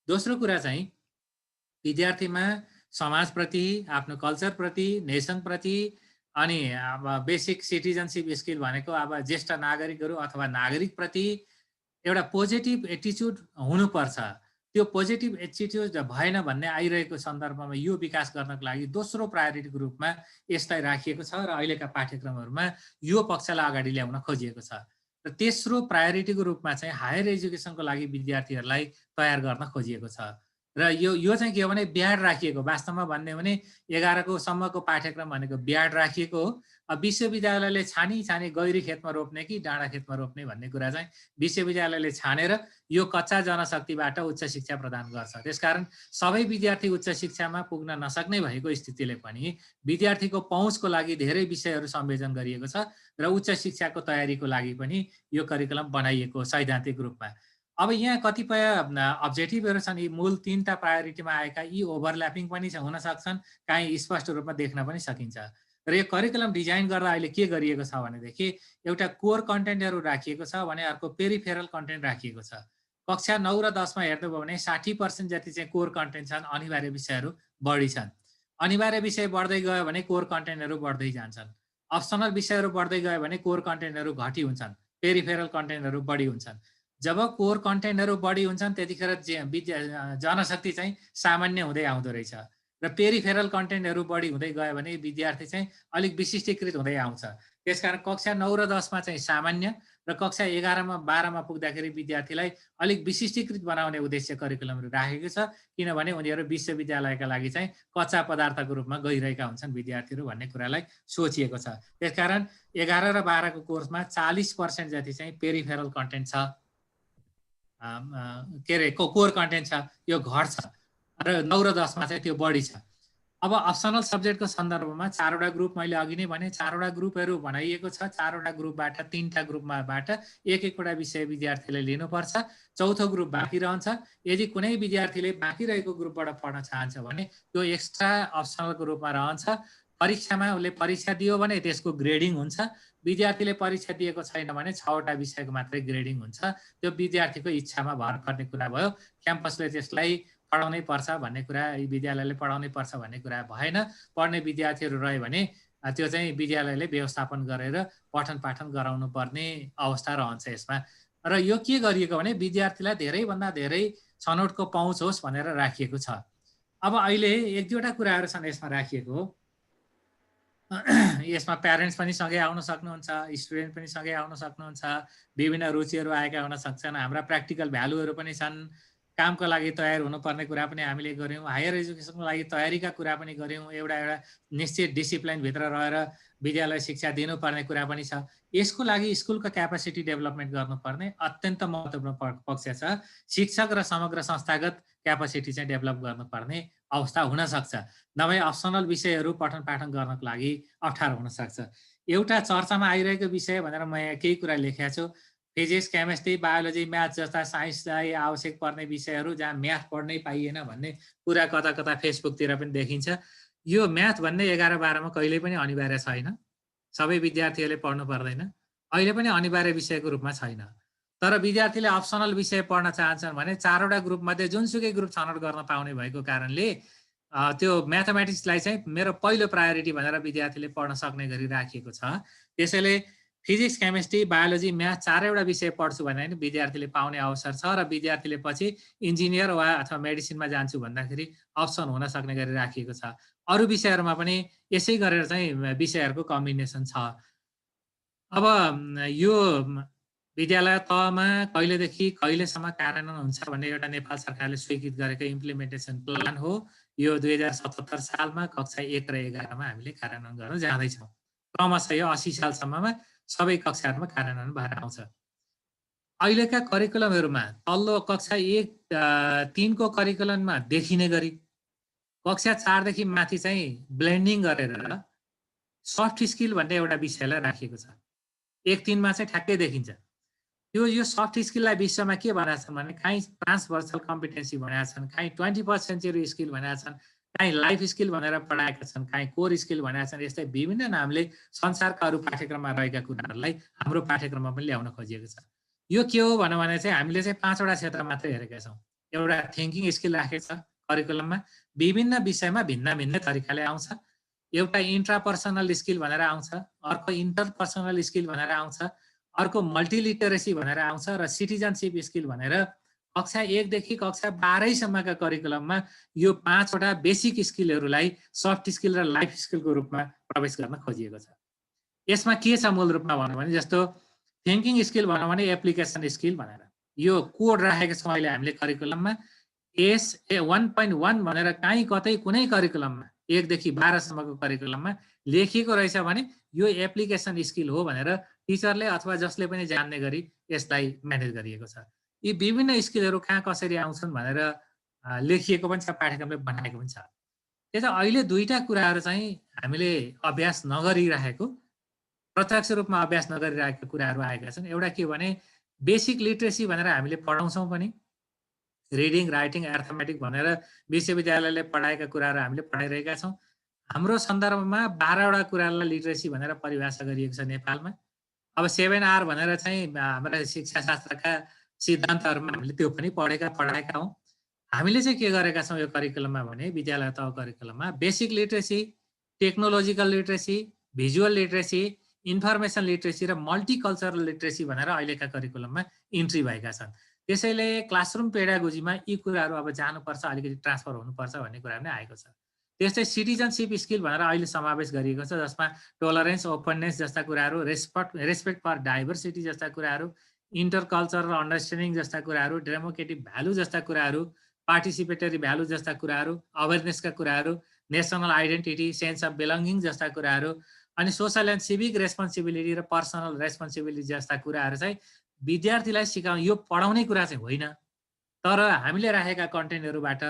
दोस्रो कुरा चाहिँ विद्यार्थीमा समाजप्रति, आफ्नो कल्चरप्रति, नेसनप्रति अनि अब बेसिक सिटिजनसिप स्किल भनेको अब ज्येष्ठ नागरिकहरू अथवा नागरिकप्रति एउटा पोजिटिभ एटिच्युड हुनुपर्छ। त्यो पोजिटिभ एटिच्युड भएन भन्ने आइरहेको सन्दर्भमा यो विकास गर्नको लागि दोस्रो प्रायोरिटीको रूपमा यसलाई राखिएको छ र अहिलेका पाठ्यक्रमहरूमा यो पक्षलाई अगाडि ल्याउन खोजिएको छ। र तेस्रो प्रायोरिटीको रूपमा चाहिँ हायर एजुकेसनको लागि विद्यार्थीहरूलाई तयार गर्न खोजिएको छ। र यो चाहिँ के हो भने ब्याड राखिएको, वास्तवमा भन्ने भने 11को सम्मको पाठ्यक्रम भनेको ब्याड राखिएको हो। विश्वविद्यालयले छानी गहिरी खेतमा रोप्ने कि डाँडा खेतमा रोप्ने भन्ने कुरा चाहिँ विश्वविद्यालयले छानेर यो कच्चा जनशक्तिबाट उच्च शिक्षा प्रदान गर्छ। त्यसकारण सबै विद्यार्थी उच्च शिक्षामा पुग्न नसक्ने भएको स्थितिले पनि विद्यार्थीको पहुँचको लागि धेरै विषयहरू संयोजन गरिएको छ र उच्च शिक्षाको तयारीको लागि पनि यो करिकुलम बनाइएको सैद्धान्तिक रूपमा। अब यहाँ कतिपय अब्जेक्टिभहरू छन्, यी मूल 3टा प्रायोरिटीमा आएका, यी ओभरल्यापिङ पनि हुन सक्छन्, काहीँ स्पष्ट रूपमा देख्न पनि सकिन्छ। र यो करिकुलम डिजाइन गर्दा अहिले के गरिएको छ भनेदेखि एउटा कोर कन्टेन्टहरू राखिएको छ भने अर्को पेरिफेरल कन्टेन्ट राखिएको छ। कक्षा 9 र 10 मा हेर्नुभयो भने 60% जति चाहिँ कोर कन्टेन्ट छन्, अनिवार्य विषयहरू बढी छन्। अनिवार्य विषय बढ्दै गयो भने कोर कन्टेन्टहरू बढ्दै जान्छन्। अप्सनल विषयहरू बढ्दै गयो भने कोर कन्टेन्टहरू घटी हुन्छन्, पेरिफेरल कन्टेन्टहरू बढी हुन्छन्। जब कोर कन्टेन्टहरू बढी हुन्छन् त्यतिखेर जनशक्ति चाहिँ सामान्य हुँदै आउँदो रहेछ र पेरिफेरल कन्टेन्टहरू बढी हुँदै गयो भने विद्यार्थी चाहिँ अलिक विशिष्टीकृत हुँदै आउँछ। त्यसकारण कक्षा 9 र 10 मा चाहिँ सामान्य र कक्षा 11-12 मा पुग्दाखेरि विद्यार्थीलाई अलिक विशिष्टीकृत बनाउने उद्देश्य करिकुलमहरू राखेको छ, किनभने उनीहरू विश्वविद्यालयका लागि चाहिँ कच्चा पदार्थको रूपमा गइरहेका हुन्छन् विद्यार्थीहरू भन्ने कुरालाई सोचिएको छ। त्यसकारण 11 र 12 को कोर्समा 40% जति चाहिँ पेरिफेरल कन्टेन्ट छ, के अरे कोर कन्टेन्ट छ, यो घट्छ र 9 र 10 मा चाहिँ त्यो बढी छ। अब अप्सनल सब्जेक्टको सन्दर्भमा 4वटा ग्रुप मैले अघि नै भने 4वटा ग्रुपहरू बनाइएको छ। 4वटा ग्रुपबाट 3टा ग्रुपबाट एक-एकवटा विषय विद्यार्थीले लिनुपर्छ। चौथो ग्रुप बाँकी रहन्छ। यदि कुनै विद्यार्थीले बाँकी रहेको ग्रुपबाट पढ्न चाहन्छ भने त्यो एक्स्ट्रा अप्सनलको रूपमा रहन्छ। परीक्षामा उसले परीक्षा दियो भने त्यसको ग्रेडिङ हुन्छ। विद्यार्थीले परीक्षा दिएको छैन भने 6वटा विषयको मात्रै ग्रेडिङ हुन्छ। त्यो विद्यार्थीको इच्छामा भर पर्ने कुरा भयो। क्याम्पसले त्यसलाई पढाउनै पर्छ भन्ने कुरा, विद्यालयले पढाउनै पर्छ भन्ने कुरा भएन। पढ्ने विद्यार्थीहरू रह्यो भने त्यो चाहिँ विद्यालयले व्यवस्थापन गरेर पठन पाठन गराउनु पर्ने अवस्था रहन्छ यसमा। र यो के गरिएको भने विद्यार्थीलाई धेरैभन्दा धेरै छनौटको पहुँच होस् भनेर राखिएको छ। अब अहिले 1-2वटा कुराहरू छन् यसमा राखिएको। यसमा प्यारेन्ट्स पनि सँगै आउन सक्नुहुन्छ, स्टुडेन्ट पनि सँगै आउन सक्नुहुन्छ, विभिन्न रुचिहरू आएका हुन सक्छन्, हाम्रा प्र्याक्टिकल भ्यालुहरू पनि छन्, कामको लागि तयार हुनुपर्ने कुरा पनि हामीले गऱ्यौँ, हायर एजुकेसनको लागि तयारीका कुरा पनि गऱ्यौँ, एउटा निश्चित डिसिप्लिनभित्र रहेर विद्यालय शिक्षा दिनुपर्ने कुरा पनि छ। यसको लागि स्कुलको क्यापासिटी डेभलपमेन्ट गर्नुपर्ने अत्यन्त महत्त्वपूर्ण पक्ष छ। शिक्षक र समग्र संस्थागत क्यापासिटी चाहिँ डेभलप गर्नुपर्ने अवस्था हुनसक्छ। नभए अप्सनल विषयहरू पठन पाठन गर्नको लागि अप्ठ्यारो हुनसक्छ। एउटा चर्चामा आइरहेको विषय भनेर म यहाँ केही कुरा लेखेको छु, फिजिक्स, केमिस्ट्री, बायोलोजी, म्याथ जस्ता साइन्सलाई आवश्यक पर्ने विषयहरू जहाँ म्याथ पढ्नै पाइएन भन्ने कुरा कता कता फेसबुकतिर पनि देखिन्छ। यो म्याथ भन्ने 11-12मा कहिल्यै पनि अनिवार्य छैन। सबै विद्यार्थीहरूले पढ्नु पर्दैन, अहिले पनि अनिवार्य विषयको रूपमा छैन। तर विद्यार्थीले अप्सनल विषय पढ्न चाहन्छन् भने 4वटा ग्रुपमध्ये जुनसुकै ग्रुप छनौट गर्न पाउने भएको कारणले त्यो म्याथमेटिक्सलाई चाहिँ मेरो पहिलो प्रायोरिटी भनेर विद्यार्थीले पढ्न सक्ने गरी राखिएको छ। त्यसैले फिजिक्स, केमिस्ट्री, बायोलोजी, म्याथ 4वटा विषय पढ्छु भने पनि विद्यार्थीले पाउने अवसर छ र विद्यार्थीले पछि इन्जिनियर वा अथवा मेडिसिनमा जान्छु भन्दाखेरि अप्सन हुन सक्ने गरी राखिएको छ। अरू विषयहरूमा पनि यसै गरेर चाहिँ विषयहरूको कम्बिनेसन छ। अब यो विद्यालय तहमा कहिलेदेखि कहिलेसम्म कार्यान्वयन हुन्छ भन्ने एउटा नेपाल सरकारले स्वीकृत गरेको इम्प्लिमेन्टेसन प्लान हो। यो 2077 सालमा कक्षा 1 र 11मा हामीले कार्यान्वयन गर्न जाँदैछौँ। क्रमशः यो 80 सालसम्ममा सबै कक्षाहरूमा कार्यान्वयन भएर आउँछ। अहिलेका करिकुलमहरूमा तल्लो कक्षा 1-3 को करिकुलममा देखिने गरी कक्षा 4 देखि माथि चाहिँ ब्लेन्डिङ गरेर सफ्ट स्किल भन्ने एउटा विषयलाई राखिएको छ। 1-3 मा चाहिँ ठ्याक्कै देखिन्छ। यो सफ्ट स्किललाई विश्वमा के भनेका छन् भने कहीँ ट्रान्सभर्सल कम्पिटेन्सी भनेका छन्, कहीँ 21st सेन्चुरी स्किल भनेका छन्, कहीँ लाइफ स्किल भनेर पढाएका छन्, कहीँ कोर स्किल भनेका छन्। यस्तै विभिन्न नामले संसारका अरू पाठ्यक्रममा रहेका कुराहरूलाई हाम्रो पाठ्यक्रममा पनि ल्याउन खोजिएको छ। यो के हो भने चाहिँ हामीले चाहिँ 5वटा क्षेत्र मात्रै हेरेका छौँ। एउटा थिङ्किङ स्किल राखेको छ करिकुलममा, विभिन्न विषयमा भिन्न भिन्न तरिकाले आउँछ। एउटा इन्ट्रापर्सनल स्किल भनेर आउँछ, अर्को इन्टरपर्सनल स्किल भनेर आउँछ, अर्को मल्टिलिटरेसी भनेर आउँछ र सिटिजनसिप स्किल भनेर कक्षा 1 देखि कक्षा 12 सम्मका करिकुलममा यो 5वटा बेसिक स्किलहरूलाई सफ्ट स्किल र लाइफ स्किलको रूपमा प्रवेश गर्न खोजिएको छ। यसमा के छ मूल रूपमा भनौँ भने जस्तो थिङ्किङ स्किल भनौँ भने एप्लिकेसन स्किल भनेर यो कोड राखेको छौँ अहिले हामीले करिकुलममा। S1.1 भनेर काहीँ कतै कुनै करिकुलममा 1 देखि 12 सम्मको करिकुलममा लेखिएको रहेछ भने यो एप्लिकेसन स्किल हो भनेर टिचरले अथवा जसले पनि जान्ने गरी यसलाई म्यानेज गरिएको छ। यी विभिन्न स्किलहरू कहाँ कसरी आउँछन् भनेर लेखिएको पनि छ, पाठ्यक्रमले बनाएको पनि छ। त्यसो अहिले 2टा कुराहरू चाहिँ हामीले अभ्यास नगरिरहेको, प्रत्यक्ष रूपमा अभ्यास नगरिरहेको कुराहरू आएका छन्। एउटा के भने बेसिक लिटरेसी भनेर हामीले पढाउँछौँ पनि, रिडिङ, राइटिङ, एर्थमेटिक भनेर विश्वविद्यालयले पढाएका कुराहरू हामीले पढाइरहेका छौँ। हाम्रो सन्दर्भमा 12वटा कुरालाई लिटरेसी भनेर परिभाषा गरिएको छ नेपालमा। अब 7R भनेर चाहिँ हाम्रा शिक्षाशास्त्रका सिद्धान्तहरूमा हामीले त्यो पनि पढाएका हौँ। हामीले चाहिँ के गरेका छौँ यो करिकुलममा भने विद्यालय तह करिकुलममा basic literacy, technological literacy, visual literacy, information literacy र मल्टिकल्चरल लिटरेसी भनेर अहिलेका करिकुलममा इन्ट्री भएका छन्। त्यसैले क्लासरुम पेडागोजीमा यी कुराहरू अब जानुपर्छ, अलिकति ट्रान्सफर हुनुपर्छ भन्ने कुरा पनि आएको छ। त्यस्तै सिटिजनसिप स्किल भनेर अहिले समावेश गरिएको छ, जसमा टोलरेन्स, ओपननेस जस्ता कुराहरू, रेस्पेक्ट फर डाइभर्सिटी जस्ता कुराहरू, इन्टरकल्चरल अन्डरस्ट्यान्डिङ जस्ता कुराहरू, डेमोक्रेटिक भ्यालु जस्ता कुराहरू, पार्टिसिपेटरी भ्यालु जस्ता कुराहरू, अवेरनेसका कुराहरू, national identity, sense of belonging जस्ता कुराहरू, अनि सोसल एन्ड सिभिक रेस्पोन्सिबिलिटी र पर्सनल रेस्पोन्सिबिलिटी जस्ता कुराहरू चाहिँ विद्यार्थीलाई सिकाउने, यो पढाउने कुरा चाहिँ होइन। तर हामीले राखेका कन्टेन्टहरूबाट,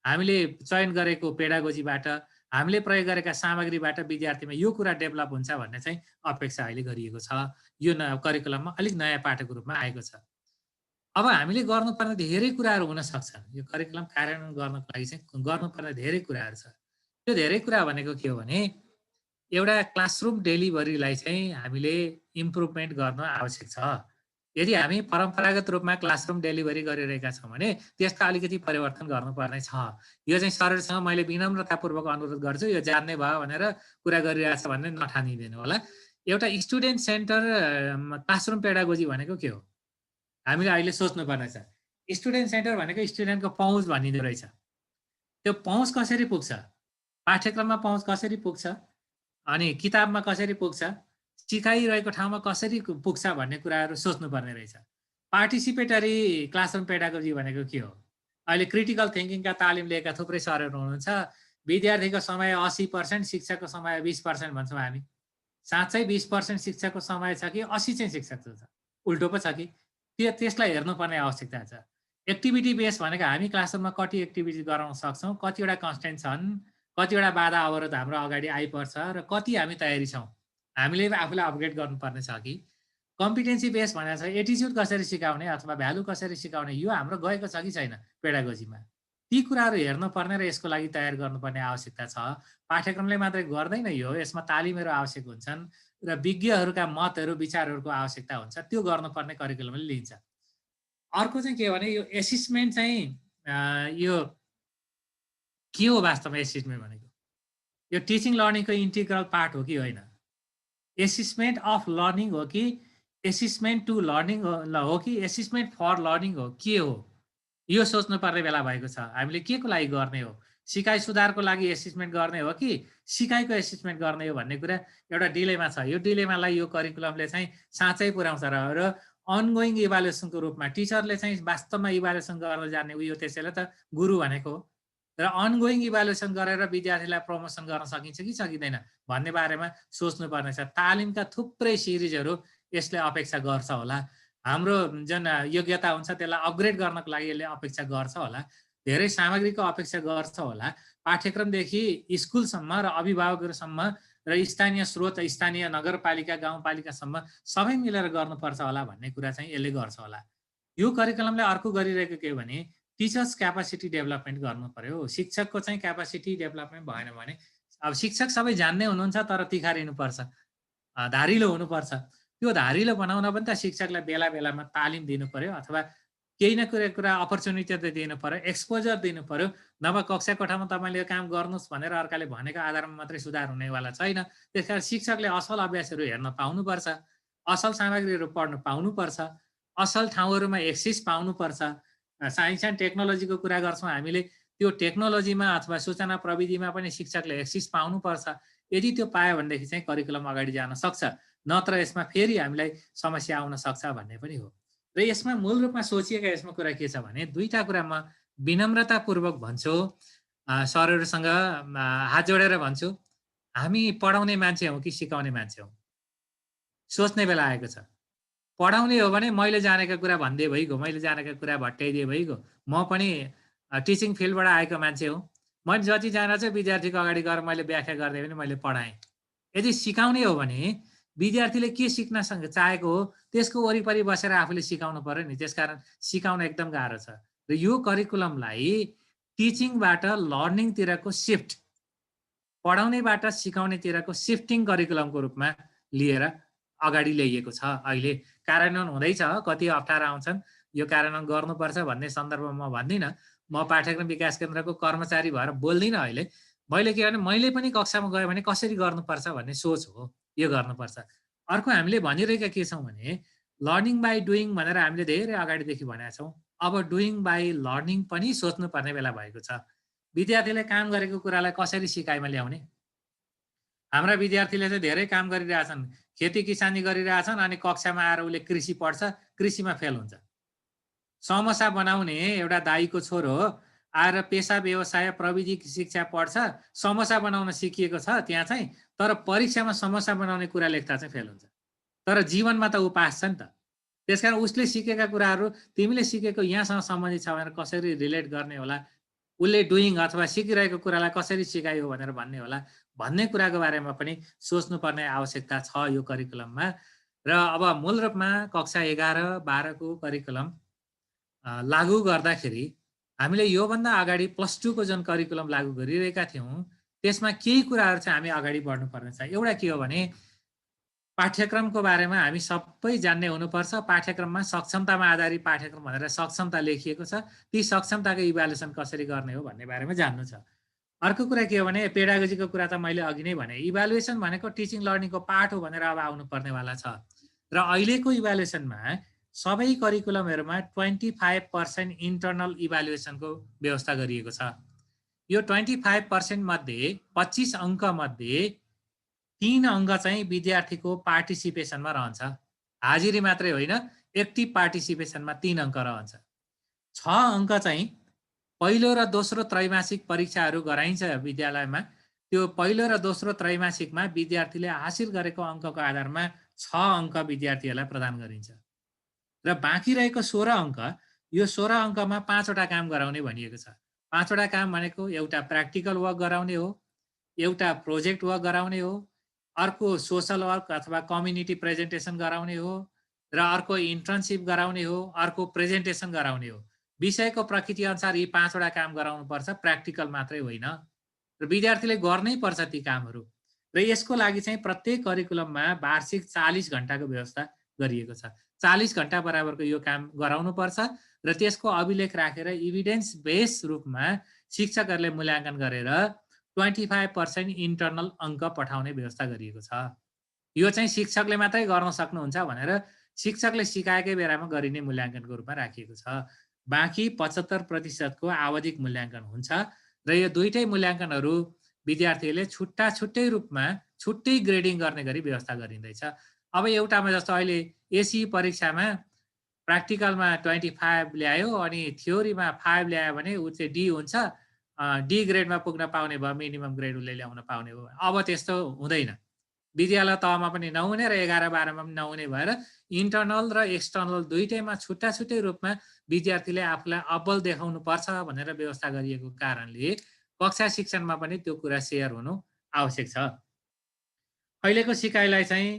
हामीले चयन गरेको पेडागोजीबाट, हामीले प्रयोग गरेका सामग्रीबाट विद्यार्थीमा यो कुरा डेभलप हुन्छ भन्ने चाहिँ अपेक्षा अहिले गरिएको छ। यो करिकुलममा अलिक नयाँ पाठको रूपमा आएको छ। अब हामीले गर्नुपर्ने धेरै कुराहरू हुन सक्छन्। यो करिकुलम कार्यान्वयन गर्नको लागि चाहिँ गर्नुपर्ने धेरै कुराहरू छ। त्यो धेरै कुरा भनेको के हो भने एउटा क्लासरुम डेलिभरीलाई चाहिँ हामीले इम्प्रुभमेन्ट गर्न आवश्यक छ। यदि हामी परम्परागत रूपमा क्लासरुम डेलिभरी गरिरहेका छौँ भने त्यसका अलिकति परिवर्तन गर्नुपर्ने छ। यो चाहिँ सरसँग मैले विनम्रतापूर्वक अनुरोध गर्छु, यो जान्ने भयो भनेर कुरा गरिरहेछ भन्ने नठानिदिनु होला। एउटा स्टुडेन्ट सेन्टर क्लासरुम पेडागोजी भनेको के हो हामीले अहिले सोच्नुपर्ने छ। स्टुडेन्ट सेन्टर भनेको स्टुडेन्टको पहुँच भनिँदो रहेछ। त्यो पहुँच कसरी पुग्छ, पाठ्यक्रममा पहुँच कसरी पुग्छ, अनि किताबमा कसरी पुग्छ, सिकाइरहेको ठाउँमा कसरी पुग्छ भन्ने कुराहरू सोच्नुपर्ने रहेछ। पार्टिसिपेटरी क्लासरुम पेडागोजी भनेको के हो? अहिले क्रिटिकल थिङ्किङका तालिम लिएका थुप्रै सरहरू हुनुहुन्छ। विद्यार्थीको समय 80%, शिक्षकको समय 20% भन्छौँ हामी। साँच्चै 20% शिक्षकको समय छ कि 80 चाहिँ शिक्षकको छ? उल्टो पो छ कि? त्यसलाई हेर्नुपर्ने आवश्यकता छ। एक्टिभिटी बेस भनेको हामी क्लासरुममा कति एक्टिभिटी गराउन सक्छौँ, कतिवटा कन्स्टेन्ट छन्, कतिवटा बाधा अवरोध हाम्रो अगाडि आइपर्छ र कति हामी तयारी छौँ, हामीले आफूलाई अपग्रेड गर्नुपर्ने छ कि? कम्पिटेन्सी बेस भनेको छ एटिच्युड कसरी सिकाउने अथवा भ्यालु कसरी सिकाउने, यो हाम्रो गएको छ कि छैन पेडागोजीमा? ती कुराहरू हेर्नुपर्ने र यसको लागि तयार गर्नुपर्ने आवश्यकता छ। पाठ्यक्रमले मात्रै गर्दैन यो, यसमा तालिमहरू आवश्यक हुन्छन् र विज्ञहरूका मतहरू विचारहरूको आवश्यकता हुन्छ। त्यो गर्नुपर्ने करिकुलमले लिन्छ। अर्को चाहिँ के भने यो एसेसमेन्ट चाहिँ यो के हो वास्तवमा? एसेसमेन्ट भनेको यो टिचिङ लर्निङको इन्टिग्रल पार्ट हो कि होइन? एसेसमेन्ट अफ लर्निङ हो कि एसेसमेन्ट टु लर्निङ हो कि एसेसमेन्ट फर लर्निङ हो? के हो यो सोच्नुपर्ने बेला भएको छ। हामीले के को लागि गर्ने हो? सिकाइ सुधारको लागि एसेसमेन्ट गर्ने हो कि सिकाइको एसेसमेन्ट गर्ने हो भन्ने कुरा एउटा डिलेमा छ। यो डिलेमालाई यो करिकुलमले चाहिँ साँच्चै पुर्याउँछ र अनगोइङ इभ्यालुएसनको रूपमा टिचरले चाहिँ वास्तवमा इभ्यालुएसन गर्न जान्ने उयो त्यसैले त गुरु भनेको हो। र अनगोइङ इभ्यालुएसन गरेर विद्यार्थीलाई प्रमोसन गर्न सकिन्छ कि सकिँदैन भन्ने बारेमा सोच्नुपर्ने छ। तालिमका थुप्रै सिरिजहरू यसले अपेक्षा गर्छ होला। हाम्रो जुन योग्यता हुन्छ त्यसलाई अपग्रेड गर्नको लागि यसले अपेक्षा गर्छ होला। धेरै सामग्रीको अपेक्षा गर्छ होला। पाठ्यक्रमदेखि स्कुलसम्म र अभिभावकहरूसम्म र स्थानीय स्रोत, स्थानीय नगरपालिका, गाउँपालिकासम्म सबै मिलेर गर्नुपर्छ होला भन्ने कुरा चाहिँ यसले गर्छ होला। यो करिकुलमले अर्को गरिरहेको के भने टिचर्स क्यापासिटी डेभलपमेन्ट गर्नु पर्यो। शिक्षकको चाहिँ क्यापासिटी डेभलपमेन्ट भएन भने अब शिक्षक सबै जान्ने हुनुहुन्छ तर तिखारिनुपर्छ, धारिलो हुनुपर्छ। त्यो धारिलो बनाउन पनि त शिक्षकलाई बेला बेलामा तालिम दिनु पर्यो अथवा केही न कुनै कुरा अपर्च्युनिटी त दिनु पर्यो, एक्सपोजर दिनु पर्यो। नभए कक्षा कोठामा तपाईँले यो काम गर्नुहोस् भनेर अर्काले भनेको आधारमा मात्रै सुधार हुनेवाला छैन। त्यसकारण शिक्षकले असल अभ्यासहरू हेर्न पाउनुपर्छ, असल सामग्रीहरू पढ्न पाउनुपर्छ, असल ठाउँहरूमा एक्सेस पाउनुपर्छ। साइन्स एन्ड टेक्नोलोजीको कुरा गर्छौँ हामीले, त्यो टेक्नोलोजीमा अथवा सूचना प्रविधिमा पनि शिक्षकले एक्सेस पाउनुपर्छ। यदि त्यो पायो भनेदेखि चाहिँ करिकुलम अगाडि जान सक्छ, नत्र यसमा फेरि हामीलाई समस्या आउन सक्छ भन्ने पनि हो। र यसमा मूल रूपमा सोचिएका यसमा कुरा के छ भने दुईटा कुरा म विनम्रतापूर्वक भन्छु, सरहरूसँग हात जोडेर भन्छु, हामी पढाउने मान्छे हौँ कि सिकाउने मान्छे हौँ? सोच्ने बेला आएको छ। पढाउने हो भने मैले जानेका कुरा भन्दै भइगयो, मैले जानेका कुरा भट्टाइदिए भइगयो। म पनि टिचिङ फिल्डबाट आएको मान्छे हुँ। मैले जति जानेर चाहिँ विद्यार्थीको अगाडि गएर मैले व्याख्या गरिदिएँ भने मैले पढाएँ। यदि सिकाउने हो भने विद्यार्थीले के सिक्न चाहेको हो त्यसको वरिपरि बसेर आफूले सिकाउनु पर्यो नि। त्यसकारण सिकाउन एकदम गाह्रो छ। र यो करिकुलमलाई टिचिङबाट लर्निङतिरको सिफ्ट, पढाउनेबाट सिकाउनेतिरको सिफ्टिङ करिकुलमको रूपमा लिएर अगाडि ल्याइएको छ। अहिले कार्यान्वयन हुँदैछ, कति अप्ठ्यारा आउँछन्, यो कार्यान्वयन गर्नुपर्छ भन्ने सन्दर्भमा म भन्दिनँ। म पाठ्यक्रम विकास केन्द्रको कर्मचारी भएर बोल्दिनँ अहिले। मैले के भने मैले पनि कक्षामा गएँ भने कसरी गर्नुपर्छ भन्ने सोच हो, यो गर्नुपर्छ। अर्को हामीले भनिरहेका के छौँ भने लर्निङ बाई डुइङ भनेर हामीले धेरै अगाडिदेखि भनेका छौँ। अब डुइङ बाई लर्निङ पनि सोच्नुपर्ने बेला भएको छ। विद्यार्थीले काम गरेको कुरालाई कसरी सिकाइमा ल्याउने? हाम्रा विद्यार्थीले चाहिँ धेरै काम गरिरहेछन्, खेती किसानी गरिरहेछन्, अनि कक्षामा आएर उसले कृषि पढ्छ, कृषिमा फेल हुन्छ। समोसा बनाउने एउटा दाईको छोरो आएर पेसा व्यवसाय प्रविधि शिक्षा पढ्छ, समोसा बनाउन सिकिएको छ त्यहाँ चाहिँ, तर परीक्षामा समोसा बनाउने कुरा लेख्दा चाहिँ फेल हुन्छ। तर जीवनमा त ऊ पास छ नि त। त्यसकारण उसले सिकेका कुराहरू तिमीले सिकेको यहाँसँग सम्बन्धित छ भनेर कसरी रिलेट गर्ने होला, उसले डुइङ अथवा सिकिरहेको कुरालाई कसरी सिकायो भनेर भन्ने होला भन्ने कुराको बारेमा पनि सोच्नुपर्ने आवश्यकता छ यो करिकुलममा। र अब मूल रूपमा कक्षा 11-12 को करिकुलम लागू गर्दाखेरि हामीले योभन्दा अगाडि +2 को जुन करिकुलम लागू गरिरहेका थियौँ त्यसमा केही कुराहरू चाहिँ हामी अगाडि बढ्नुपर्ने छ। एउटा के हो भने पाठ्यक्रमको बारेमा हामी सबै जान्ने हुनुपर्छ। पाठ्यक्रममा सक्षमतामा आधारित पाठ्यक्रम भनेर सक्षमता लेखिएको छ, ती सक्षमताको इभ्यालुएसन कसरी गर्ने हो भन्ने बारेमा जान्नु छ। अर्को कुरा के हो भने पेडागोजीको कुरा त मैले अघि नै भने, इभ्यालुएसन भनेको टिचिङ लर्निङको पार्ट हो भनेर अब आउनुपर्नेवाला छ। र अहिलेको इभ्यालुएसनमा सबै करिकुलमहरूमा 25% इन्टर्नल इभ्यालुएसनको व्यवस्था गरिएको छ। यो 25% मध्ये 25 अङ्क मध्ये 3 अङ्क चाहिँ विद्यार्थीको पार्टिसिपेसनमा रहन्छ। हाजिरी मात्रै होइन, एक्टिभ पार्टिसिपेसनमा 3 अङ्क रहन्छ। 6 अङ्क चाहिँ पहिलो र दोस्रो त्रैमासिक परीक्षाहरू गराइन्छ विद्यालयमा। त्यो पहिलो र दोस्रो त्रैमासिकमा विद्यार्थीले हासिल गरेको अङ्कको आधारमा 6 अङ्क विद्यार्थीहरूलाई प्रदान गरिन्छ। र बाँकी रहेको 16 अङ्क, यो 16 अङ्कमा 5 वटा काम गराउने भनिएको छ। 5 वटा काम भनेको एउटा प्र्याक्टिकल वर्क गराउने हो, एउटा प्रोजेक्ट वर्क गराउने हो, अर्को सोशल वर्क अथवा कम्युनिटी प्रेजेन्टेसन गराउने हो, र अर्को इन्टर्नसिप गराउने हो, अर्को प्रेजेन्टेसन गराउने हो। विषयको प्रकृति अनुसार यी 5 वटा काम गराउनुपर्छ, प्र्याक्टिकल मात्रै होइन। र विद्यार्थीले गर्नै पर्छ ती कामहरू। र यसको लागि चाहिँ प्रत्येक करिकुलममा वार्षिक 40 घण्टाको व्यवस्था गरिएको छ। 40 घण्टा बराबरको यो काम गराउनुपर्छ र त्यसको अभिलेख राखेर इभिडेन्स बेस रूपमा शिक्षकहरूले मूल्याङ्कन गरेर 25% इन्टर्नल अङ्क पठाउने व्यवस्था गरिएको छ। यो चाहिँ शिक्षकले मात्रै गर्न सक्नुहुन्छ भनेर शिक्षकले सिकाएकै बेलामा गरिने मूल्याङ्कनको रूपमा राखिएको छ। बाँकी 75% को आवधिक मूल्याङ्कन हुन्छ र यो दुईटै मूल्याङ्कनहरू विद्यार्थीहरूले छुट्टै रूपमा छुट्टै ग्रेडिङ गर्ने गरी व्यवस्था गरिँदैछ। अब एउटामा जस्तो अहिले एसी परीक्षामा प्र्याक्टिकलमा 25 ल्यायो अनि थ्योरीमा 5 ल्यायो भने ऊ चाहिँ डी हुन्छ, डी ग्रेडमा पुग्न पाउने भयो, मिनिमम ग्रेड उसले ल्याउन पाउने भयो। अब त्यस्तो हुँदैन, विद्यालय तहमा पनि नहुने र 11-12 मा पनि नहुने भएर इन्टर्नल र एक्सटर्नल दुईटैमा छुट्टै रूपमा विद्यार्थीले आफूलाई अब्बल देखाउनु पर्छ भनेर व्यवस्था गरिएको कारणले कक्षा शिक्षणमा पनि त्यो कुरा सेयर हुनु आवश्यक छ। अहिलेको सिकाइलाई चाहिँ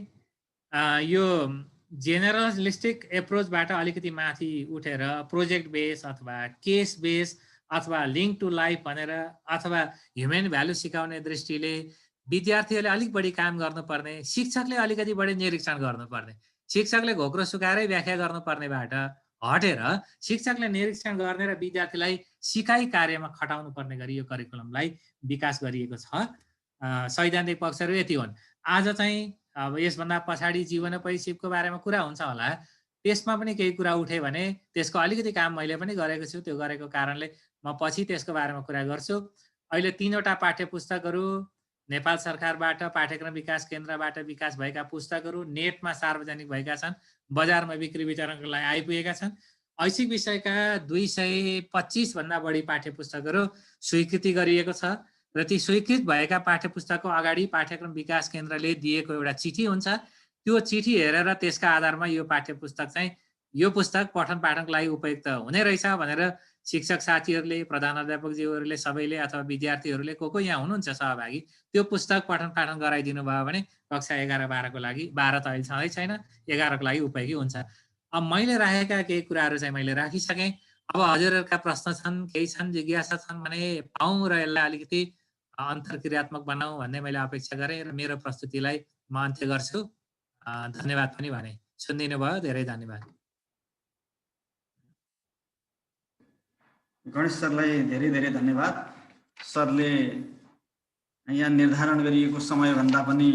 यो जेनरलिस्टिक एप्रोचबाट अलिकति माथि उठेर प्रोजेक्ट बेस अथवा केस बेस अथवा लिङ्क टु लाइफ भनेर अथवा ह्युमन भ्यालु सिकाउने दृष्टिले विद्यार्थीहरूले अलिक बढी काम गर्नुपर्ने, शिक्षकले अलिकति बढी निरीक्षण गर्नुपर्ने, शिक्षकले घोक्रो सुकाएरै व्याख्या गर्नुपर्नेबाट हटेर शिक्षकले निरीक्षण गर्ने र विद्यार्थीलाई सिकाइ कार्यमा खटाउनु पर्ने गरी यो करिकुलमलाई विकास गरिएको छ। सैद्धान्तिक पक्षहरू यति हुन्। आज चाहिँ अब यसभन्दा पछाडि जीवनोपयोगीको बारेमा कुरा हुन्छ होला, त्यसमा पनि केही कुरा उठे भने त्यसको अलिकति काम मैले पनि गरेको छु। त्यो गरेको कारणले म पछि त्यसको बारेमा कुरा गर्छु। अहिले 3 वटा पाठ्य पुस्तकहरू नेपाल सरकारबाट पाठ्यक्रम विकास केन्द्रबाट विकास भएका पुस्तकहरू नेटमा सार्वजनिक भएका छन्, बजारमा बिक्री वितरणको लागि आइपुगेका छन्। ऐच्छिक विषयका 225 भन्दा बढी पाठ्य पुस्तकहरू स्वीकृति गरिएको छ र ती स्वीकृत भएका पाठ्य पुस्तकको अगाडि पाठ्यक्रम विकास केन्द्रले दिएको एउटा चिठी हुन्छ। त्यो चिठी हेरेर त्यसका आधारमा यो पाठ्य पुस्तक चाहिँ यो पुस्तक पठन पाठनको लागि उपयुक्त हुने रहेछ भनेर शिक्षक साथीहरूले, प्रधानाध्यापकज्यूहरूले, सबैले अथवा विद्यार्थीहरूले को यहाँ हुनुहुन्छ सहभागी, त्यो पुस्तक पठन पाठन गराइदिनु भयो भने कक्षा 11-12 को लागि, 12 त अहिले छँदै छैन, 11 को लागि उपयोगी हुन्छ। अब मैले राखेका केही कुराहरू चाहिँ मैले राखिसकेँ। अब हजुरहरूका प्रश्न छन्, केही छन्, जिज्ञासा छन् भने पाऊँ र यसलाई अलिकति अन्तर्क्रियात्मक बनाऊ भन्ने मैले अपेक्षा गरेँ र मेरो प्रस्तुतिलाई म अन्त्य गर्छु। धन्यवाद पनि भने। सुनिदिनु भयो, धेरै धन्यवाद। गणेश सरलाई धेरै धेरै धन्यवाद। सरले यहाँ निर्धारण गरिएको समयभन्दा पनि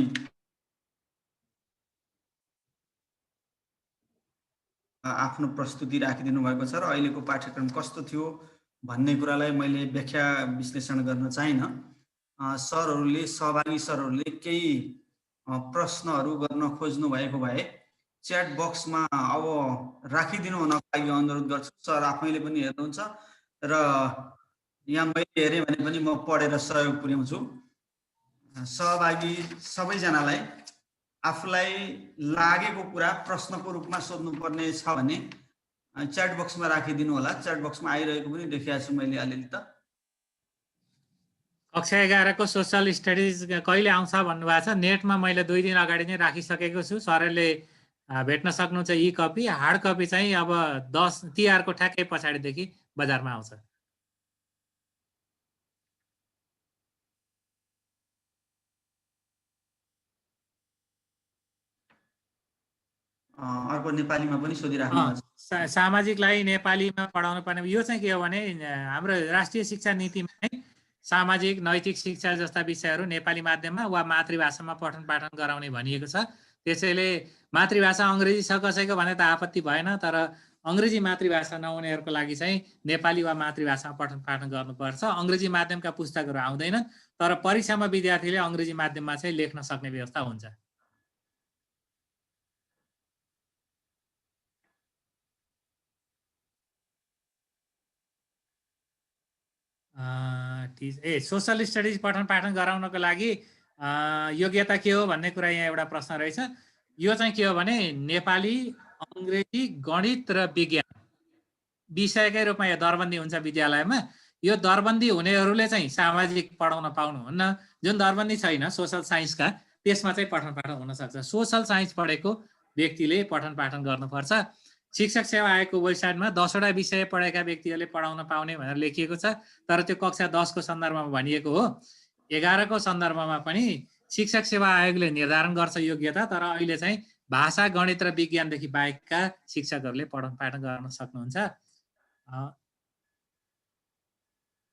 आफ्नो प्रस्तुति राखिदिनु भएको छ र अहिलेको पाठ्यक्रम कस्तो थियो भन्ने कुरालाई मैले व्याख्या विश्लेषण गर्न चाहिन। सरहरूले, सहभागी सरहरूले केही प्रश्नहरू गर्न खोज्नु भएको भए च्याट बक्समा अब राखिदिनु हुनको लागि अनुरोध गर्छु। सर आफैले पनि हेर्नुहुन्छ र यहाँ मैले हेरेँ भने पनि म पढेर सहयोग पुर्याउँछु। सहभागी सबैजनालाई आफूलाई लागेको कुरा प्रश्नको रूपमा सोध्नुपर्ने छ भने च्याट बक्समा राखिदिनु होला। च्याट बक्समा आइरहेको पनि देखिएको छु मैले अलिअलि त। कक्षा 11 को सोसल स्टडिज कहिले आउँछ भन्नुभएको छ। नेटमा मैले 2 दिन अगाडि नै राखिसकेको छु। सरले भेट्न सक्नुहुन्छ। ई कपी, हार्ड कपी चाहिँ अब 10 तिहारको ठ्याक्कै पछाडिदेखि बजारमा आउँछ। अर्को नेपालीमा पनि सोधिराख्नु भएको छ। सामाजिकलाई नेपालीमा पढाउनु पर्ने यो चाहिँ के हो भने हाम्रो राष्ट्रिय शिक्षा नीतिमा नै सामाजिक नैतिक शिक्षा जस्ता विषयहरू नेपाली माध्यममा वा मातृभाषामा पठन पाठन गराउने भनिएको छ। त्यसैले मातृभाषा अङ्ग्रेजी छ कसैको भने त आपत्ति भएन, तर अङ्ग्रेजी मातृभाषा नहुनेहरूको लागि चाहिँ नेपाली वा मातृभाषामा पठन पाठन गर्नुपर्छ। अङ्ग्रेजी माध्यमका पुस्तकहरू आउँदैन, तर परीक्षामा विद्यार्थीले अङ्ग्रेजी माध्यममा चाहिँ लेख्न सक्ने व्यवस्था हुन्छ। सोसल स्टडिज पठन पाठन गराउनको लागि योग्यता के हो भन्ने कुरा यहाँ एउटा प्रश्न रहेछ। यो चाहिँ के हो भने नेपाली, अङ्ग्रेजी, गणित र विज्ञान विषयकै रूपमा यो दरबन्दी हुन्छ विद्यालयमा। यो दरबन्दी हुनेहरूले चाहिँ सामाजिक पढाउन पाउनुहुन्न। जुन दरबन्दी छैन सोसल साइन्सका, त्यसमा चाहिँ पठन पाठन हुन सक्छ। सोसल साइन्स पढेको व्यक्तिले पठन पाठन गर्नुपर्छ। शिक्षक सेवा आयोगको वेबसाइटमा 10वटा विषय पढेका व्यक्तिहरूले पढाउन पाउने भनेर लेखिएको छ, तर त्यो कक्षा 10 को सन्दर्भमा भनिएको हो। 11 को सन्दर्भमा पनि शिक्षक सेवा आयोगले निर्धारण गर्छ योग्यता, तर अहिले चाहिँ भाषा, गणित र विज्ञानदेखि बाहेकका शिक्षकहरूले पठन पाठन गर्न सक्नुहुन्छ।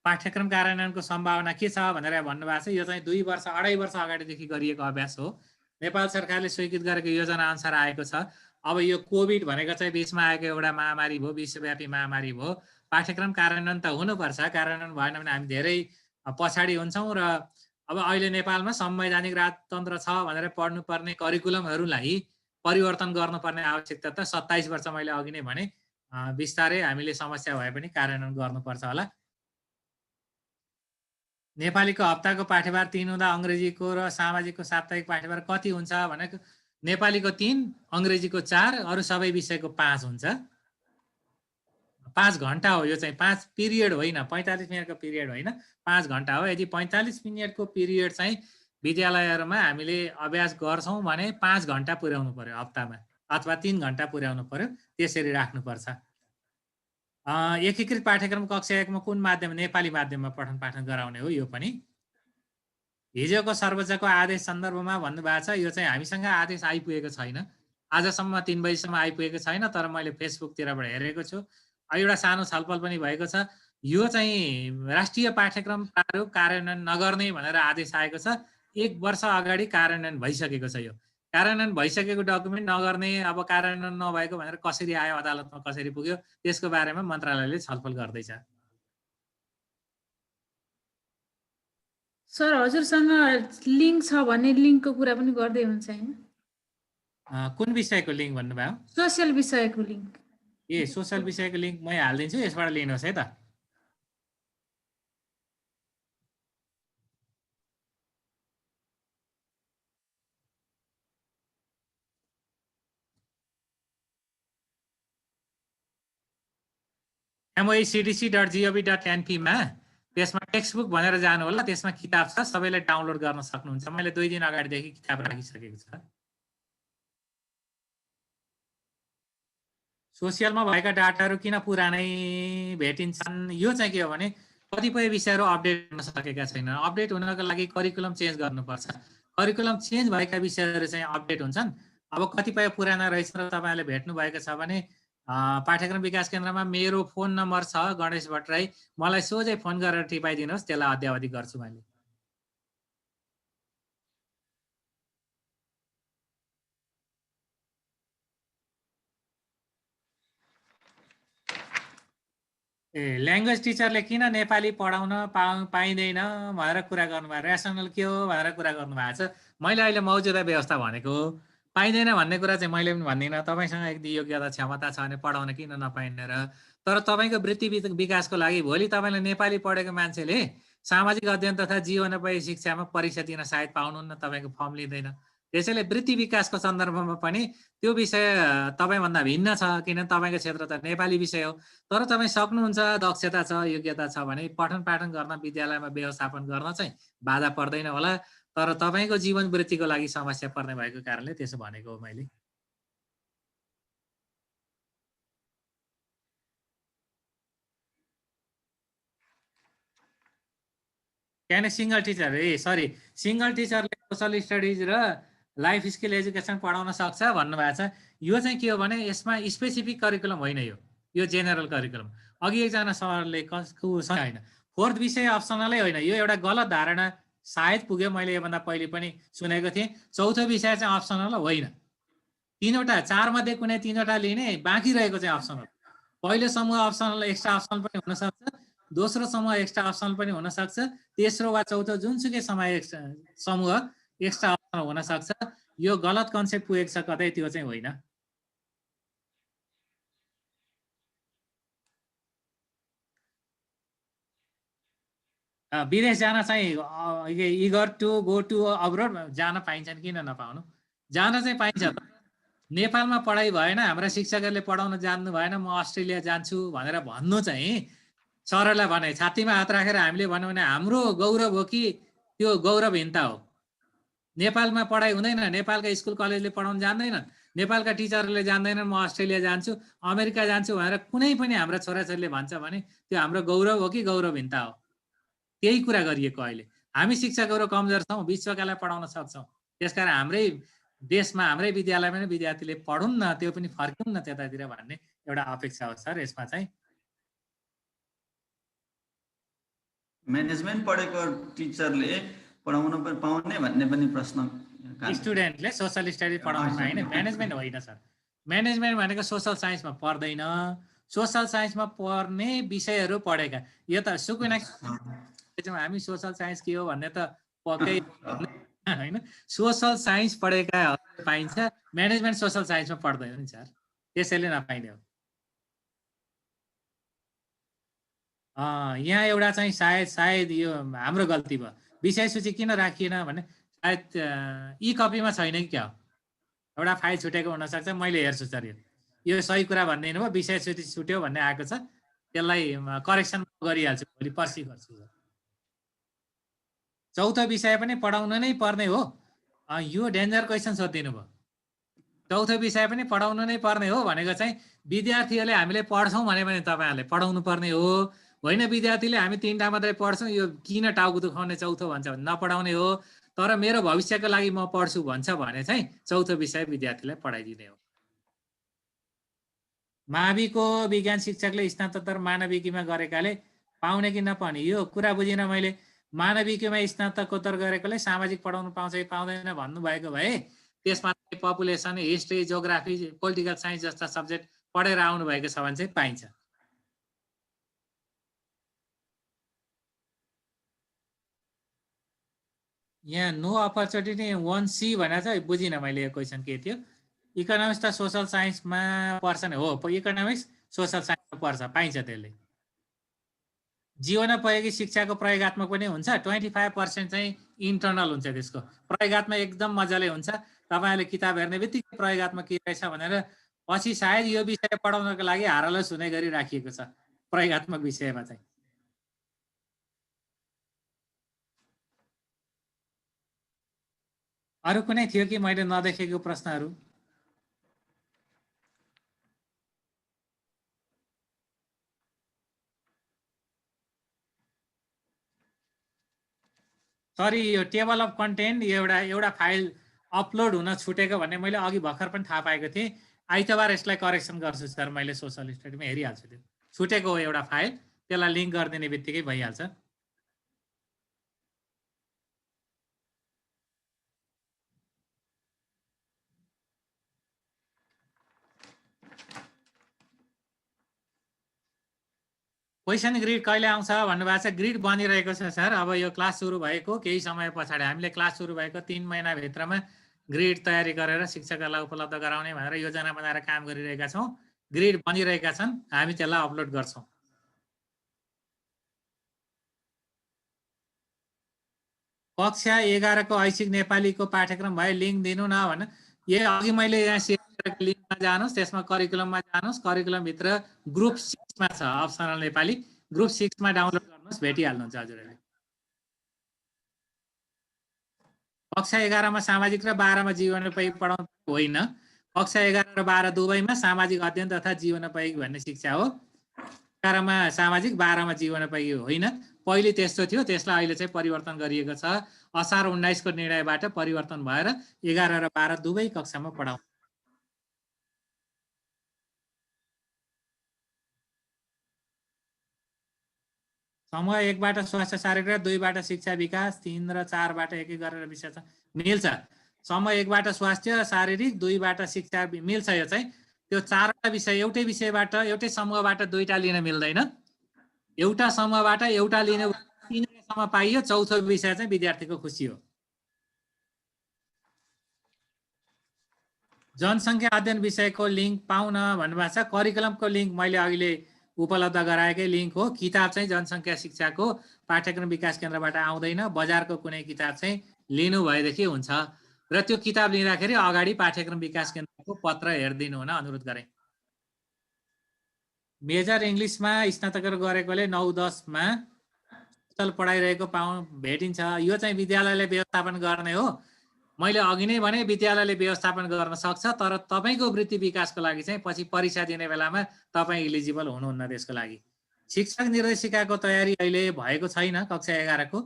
पाठ्यक्रम कार्यान्वयनको सम्भावना के छ भनेर भन्नुभएको छ। यो चाहिँ 2 वर्ष 2.5 वर्ष अगाडिदेखि गरिएको अभ्यास हो। नेपाल सरकारले स्वीकृत गरेको योजना अनुसार आएको छ। अब यो कोभिड भनेको चाहिँ बिचमा आएको एउटा महामारी भयो, विश्वव्यापी महामारी भयो। पाठ्यक्रम कार्यान्वयन त हुनुपर्छ, कार्यान्वयन भएन भने हामी धेरै पछाडि हुन्छौँ। र अब अहिले नेपालमा संवैधानिक राजतन्त्र छ भनेर पढ्नुपर्ने करिकुलमहरूलाई परिवर्तन गर्नुपर्ने आवश्यकता त 27 वर्ष मैले अघि नै भने बिस्तारै हामीले समस्या भए पनि कार्यान्वयन गर्नुपर्छ होला। नेपालीको हप्ताको पाठ्यभार 3 हुँदा अङ्ग्रेजीको र सामाजिकको साप्ताहिक पाठ्यभार कति हुन्छ भनेको नेपालीको 3, अङ्ग्रेजीको 4, अरू सबै विषयको 5 हुन्छ। 5 घण्टा हो। यो चाहिँ 5 पिरियड होइन, 45 मिनटको पिरियड होइन, 5 घण्टा हो। यदि 45 मिनटको पिरियड चाहिँ विद्यालयहरूमा हामीले अभ्यास गर्छौँ भने 5 घण्टा पुर्याउनु पर्यो हप्तामा, अथवा 3 घण्टा पुर्याउनु पर्यो। त्यसरी राख्नुपर्छ। एकीकृत पाठ्यक्रम कक्षा 1 मा कुन माध्यम? नेपाली माध्यममा पठन पाठन गराउने हो। यो पनि हिजोको सर्वोच्चको आदेश सन्दर्भमा भन्नुभएको छ। यो चाहिँ हामीसँग आदेश आइपुगेको छैन, आजसम्म 3 बजीसम्म आइपुगेको छैन, तर मैले फेसबुकतिरबाट हेरेको छु। एउटा सानो छलफल पनि भएको छ। यो चाहिँ राष्ट्रिय पाठ्यक्रम प्रारूप कार्यान्वयन नगर्ने भनेर आदेश आएको छ। 1 वर्ष अगाडि कार्यान्वयन भइसकेको छ। यो कार्यान्वयन भइसकेको डकुमेन्ट नगर्ने, अब कार्यान्वयन नभएको भनेर कसरी आयो, अदालतमा कसरी पुग्यो, त्यसको बारेमा मन्त्रालयले छलफल गर्दैछ। सर हजुरसँग लिङ्क छ भने लिङ्कको कुरा पनि गर्दै हुन्छ हैन? कुन विषयको लिङ्क भन्नुभयो? सोशल विषयको लिङ्क। सोशल विषयको लिङ्क मै हालिदिन्छु, यसबाट लिनुहोस् है त। moecdc.gov.np मा त्यसमा टेक्स्टबुक भनेर जानु होला। त्यसमा किताब छ, सबैले डाउनलोड गर्न सक्नुहुन्छ। मैले 2 दिन अगाडिदेखि किताब राखिसकेको छ। सोसियलमा भएका डाटाहरू किन पुरानै भेटिन्छन्? यो चाहिँ के हो भने कतिपय विषयहरू अपडेट हुन सकेका छैनन्। अपडेट हुनको लागि करिकुलम चेन्ज गर्नुपर्छ। करिकुलम चेन्ज भएका विषयहरू चाहिँ अपडेट हुन्छन्। अब कतिपय पुराना रहेछ र तपाईँले भेट्नु भएको छ भने पाठ्यक्रम विकास केन्द्रमा मेरो फोन नम्बर छ, गणेश भट्टराई, मलाई सोझै फोन गरेर टिपाइदिनुहोस्, त्यसलाई अद्यावधि गर्छु मैले। ल्याङ्ग्वेज टिचरले किन नेपाली पढाउन पाइँदैन भनेर कुरा गर्नुभयो। ऱ्यासनल के हो भनेर कुरा गर्नुभएको छ। मैले अहिले मौजुदा व्यवस्था भनेको हो। पाइँदैन भन्ने कुरा चाहिँ मैले पनि भन्दिनँ। तपाईँसँग यदि योग्यता क्षमता छ भने पढाउन किन नपाइन्न र। तर तपाईँको वृत्ति विकासको लागि भोलि तपाईँले नेपाली पढेको मान्छेले सामाजिक अध्ययन तथा जीवनोपाय शिक्षामा परीक्षा दिन सायद पाउनुहुन्न, तपाईँको फर्म लिँदैन। त्यसैले वृत्ति विकासको सन्दर्भमा पनि त्यो विषय तपाईँभन्दा भिन्न छ, किन तपाईँको क्षेत्र त नेपाली विषय हो। तर तपाईँ सक्नुहुन्छ, दक्षता छ, योग्यता छ भने पठन पाठन गर्न विद्यालयमा व्यवस्थापन गर्न चाहिँ बाधा पर्दैन होला। तर तपाईँको जीवन वृत्तिको लागि समस्या पर्ने भएको कारणले त्यसो भनेको हो मैले। क्यान सिङ्गल टिचर सिङ्गल टिचरले सोसल स्टडिज र लाइफ स्किल एजुकेसन पढाउन सक्छ भन्नुभएको छ। यो चाहिँ के हो भने यसमा स्पेसिफिक करिकुलम होइन, यो जेनरल करिकुलम। अघि एकजना सरले कसको होइन, फोर्थ विषय अप्सनलै होइन, यो एउटा गलत धारणा सायद पुग्यो। मैले योभन्दा पहिले पनि सुनेको थिएँ। चौथो विषय चाहिँ अप्सनल होइन, 3वटा 4 मध्ये कुनै 3वटा लिने, बाँकी रहेको चाहिँ अप्सनल। पहिलो समूह अप्सनल एक्स्ट्रा अप्सनल पनि हुनसक्छ, दोस्रो समूह एक्स्ट्रा अप्सनल पनि हुनसक्छ, तेस्रो वा चौथो जुनसुकै समूह एक्स्ट्रा अप्सनल हुनसक्छ। यो गलत कन्सेप्ट पुगेको छ कतै, त्यो चाहिँ होइन। विदेश जान चाहिँ eager to go to abroad जान पाइन्छन्, किन नपाउनु? जान चाहिँ पाइन्छ। नेपालमा पढाइ भएन, हाम्रा शिक्षकहरूले पढाउन जान्नु भएन, म अस्ट्रेलिया जान्छु भनेर भन्नु चाहिँ सरलाई भने छातीमा हात राखेर हामीले भन्यो भने हाम्रो गौरव हो कि त्यो गौरवहीनता हो? नेपालमा पढाइ हुँदैन, नेपालका स्कुल कलेजले पढाउन जान्दैन, नेपालका टिचरहरूले जान्दैनन्, म अस्ट्रेलिया जान्छु, अमेरिका जान्छु भनेर कुनै पनि हाम्रा छोराछोरीले भन्छ भने त्यो हाम्रो गौरव हो कि गौरवहीनता हो? त्यही कुरा गरिएको। अहिले हामी शिक्षकहरू कमजोर छौँ, विश्वकालाई पढाउन सक्छौँ। त्यसकारण हाम्रै देशमा, हाम्रै विद्यालयमा नै विद्यार्थीले पढुन् न, त्यो पनि फर्किउन् न त्यतातिर भन्ने एउटा अपेक्षा हो सर। यसमा चाहिँ म्यानेजमेन्ट पढेको टिचरले पढाउन पाउने भन्ने पनि प्रश्न। स्टुडेन्टले सोसल स्टडी पढाउन पाएन, म्यानेजमेन्ट होइन सर। म्यानेजमेन्ट भनेको सोसल साइन्समा पर्दैन। सोसल साइन्समा पर्ने विषयहरू पढेका, यो त सुकुना हामी सोसल साइन्स के हो भन्ने त पक्कै होइन। सोसल साइन्स पढेका पाइन्छ, म्यानेजमेन्ट सोसल साइन्समा पढ्दैन नि सर, त्यसैले नपाइने हो। यहाँ एउटा चाहिँ सायद यो हाम्रो गल्ती भयो, विषय सूची किन राखिएन भने सायद ई कपीमा छैन कि क्या हो, एउटा फाइल छुटेको हुनसक्छ। मैले हेर्छु सर, यो सही कुरा भनिदिनु भयो, विषय सूची छुट्यो भन्ने आएको छ, त्यसलाई करेक्सन गरिहाल्छु, भोलि पर्सि गर्छु। चौथो विषय पनि पढाउन नै पर्ने हो? यो डेन्जर क्वेसन सोधिदिनु भयो। चौथो विषय पनि पढाउनु नै पर्ने हो भनेको चाहिँ विद्यार्थीहरूले हामीले पढ्छौँ भने पनि तपाईँहरूले पढाउनु पर्ने हो, होइन विद्यार्थीले हामी 3टा मात्रै पढ्छौँ, यो किन टाउको दुखाउने चौथो भन्छ भने नपढाउने हो। तर मेरो भविष्यको लागि म पढ्छु भन्छ भने चाहिँ चौथो विषय विद्यार्थीलाई पढाइदिने हो। माविको विज्ञान शिक्षकले स्नातकोत्तर मानविकीमा गरेकाले पाउने कि नपाउने, यो कुरा बुझिन मैले। मानविकीमा स्नातकोत्तर गरेकोले सामाजिक पढाउनु पाउँछ कि पाउँदैन भन्नुभएको भए त्यसमा population, history, geography, political science जस्ता सब्जेक्ट पढेर आउनुभएको छ भने चाहिँ पाइन्छ। यहाँ नो अपर्च्युनिटी 1C भनेर चाहिँ बुझिनँ मैले, यो क्वेसन के थियो। इकोनोमिक्स त सोसल साइन्समा पर्छ नि हो, इकोनोमिक्स सोसल साइन्समा पर्छ, पाइन्छ त्यसले। जीवनोपयोगी शिक्षाको प्रयोगात्मक पनि हुन्छ, 25% चाहिँ इन्टर्नल हुन्छ, त्यसको प्रयोगात्मक एकदम मजाले हुन्छ। तपाईँहरूले किताब हेर्ने बित्तिकै प्रयोगात्मक के रहेछ भनेर पछि सायद यो विषय पढाउनको लागि हारलस हुने गरी राखिएको छ प्रयोगात्मक विषयमा चाहिँ। अरू कुनै थियो कि मैले नदेखेको प्रश्नहरू? सरी, यो टेबल अफ कन्टेन्ट एउटा फाइल अपलोड हुन छुटेको भन्ने मैले अघि भर्खर पनि थाहा पाएको थिएँ। आइतबार यसलाई करेक्सन गर्छु सर, मैले सोसल स्टडीमा हेरिहाल्छु। त्यो छुटेको हो एउटा फाइल, त्यसलाई लिङ्क गरिदिने बित्तिकै भइहाल्छ। क्वेसन ग्रिड कहिले आउँछ भन्नुभएको छ। ग्रिड बनिरहेको छ सर, अब यो क्लास सुरु भएको केही समय पछाडि हामीले क्लास सुरु भएको 3 महिनाभित्रमा ग्रिड तयारी गरेर शिक्षकहरूलाई उपलब्ध गराउने भनेर योजना बनाएर काम गरिरहेका छौँ। ग्रिड बनिरहेका छन्, हामी त्यसलाई अपलोड गर्छौँ। कक्षा 11 को ऐच्छिक नेपालीको पाठ्यक्रम भए लिङ्क दिनु न भने यही अघि मैले यहाँ सेयर गरेको लिङ्कमा जानुहोस्, त्यसमा करिकुलममा जानुहोस्, करिकुलमभित्र ग्रुप 6 मा छ अप्सनल नेपाली, ग्रुप 6 मा डाउनलोड गर्नुहोस्, भेटिहाल्नुहुन्छ हजुरहरूले। कक्षा 11 मा सामाजिक र 12 मा जीवनोपयोगी पढाउनु होइन, कक्षा 11 र 12 दुवैमा सामाजिक अध्ययन तथा जीवनोपयोगी भन्ने शिक्षा हो। 11 मा सामाजिक, 12 मा जीवनोपयोगी होइन। पहिले त्यस्तो थियो, त्यसलाई अहिले चाहिँ परिवर्तन गरिएको छ। असार 19 को निर्णयबाट परिवर्तन भएर 11 र 12 दुवै कक्षामा पढाउनु। समूह 1 बाट स्वास्थ्य शारीरिक र 2 बाट शिक्षा विकास, 3 र 4 बाट एक एक गरेर विषय छ, मिल्छ। समूह 1 बाट स्वास्थ्य शारीरिक, 2 बाट शिक्षा मिल्छ। यो चाहिँ त्यो 4 वटा विषय एउटै विषयबाट एउटै समूहबाट दुईटा लिन मिल्दैन। एउटा समूहबाट एउटा लिने 3 सम्म पाइयो, चौथो विषय चाहिँ विद्यार्थीको खुसी हो। जनसङ्ख्या अध्ययन विषयको लिङ्क पाउन भन्नुभएको छ। करिकुलमको लिङ्क मैले अहिले उपलब्ध गराएकै लिङ्क हो। किताब चाहिँ जनसङ्ख्या शिक्षाको पाठ्यक्रम विकास केन्द्रबाट आउँदैन, बजारको कुनै किताब चाहिँ लिनु भएदेखि हुन्छ। र त्यो किताब लिँदाखेरि अगाडि पाठ्यक्रम विकास केन्द्रको पत्र हेरिदिनु हुन अनुरोध गरेँ। मेजर इङ्ग्लिसमा स्नातकोत्तर गरेकोले 9-10 मा पढाइरहेको भेटिन्छ। यो चाहिँ विद्यालयले व्यवस्थापन गर्ने हो। मैले अघि नै भने विद्यालयले व्यवस्थापन गर्न सक्छ, तर तपाईको वृत्ति विकासको लागि चाहिँ पछि परीक्षा दिने बेलामा तपाईँ इलिजिबल हुनुहुन्न त्यसको लागि। शिक्षक निर्देशिकाको तयारी अहिले भएको छैन कक्षा 11 को,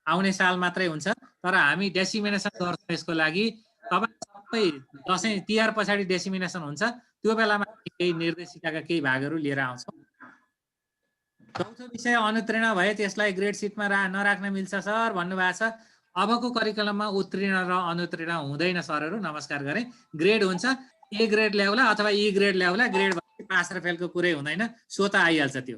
आउने साल मात्रै हुन्छ। तर हामी डेसिमिनेसन गर्छौँ यसको लागि। तपाईँ सबै दसैँ तिहार पछाडि डेसिमिनेसन हुन्छ, त्यो बेलामा केही निर्देशिकाका केही भागहरू लिएर आउँछौँ। चौथो विषय अनुत्तीर्ण भए त्यसलाई ग्रेड सिटमा नराख्न मिल्छ सर भन्नुभएको छ। अबको करिकुलममा उत्तीर्ण र अनुत्तीर्ण हुँदैन सरहरू, नमस्कार गरेँ। ग्रेड हुन्छ, ए ग्रेड ल्याउला अथवा ई ग्रेड ल्याउला, ग्रेड पास र फेलको कुरै हुँदैन, सो त आइहाल्छ त्यो।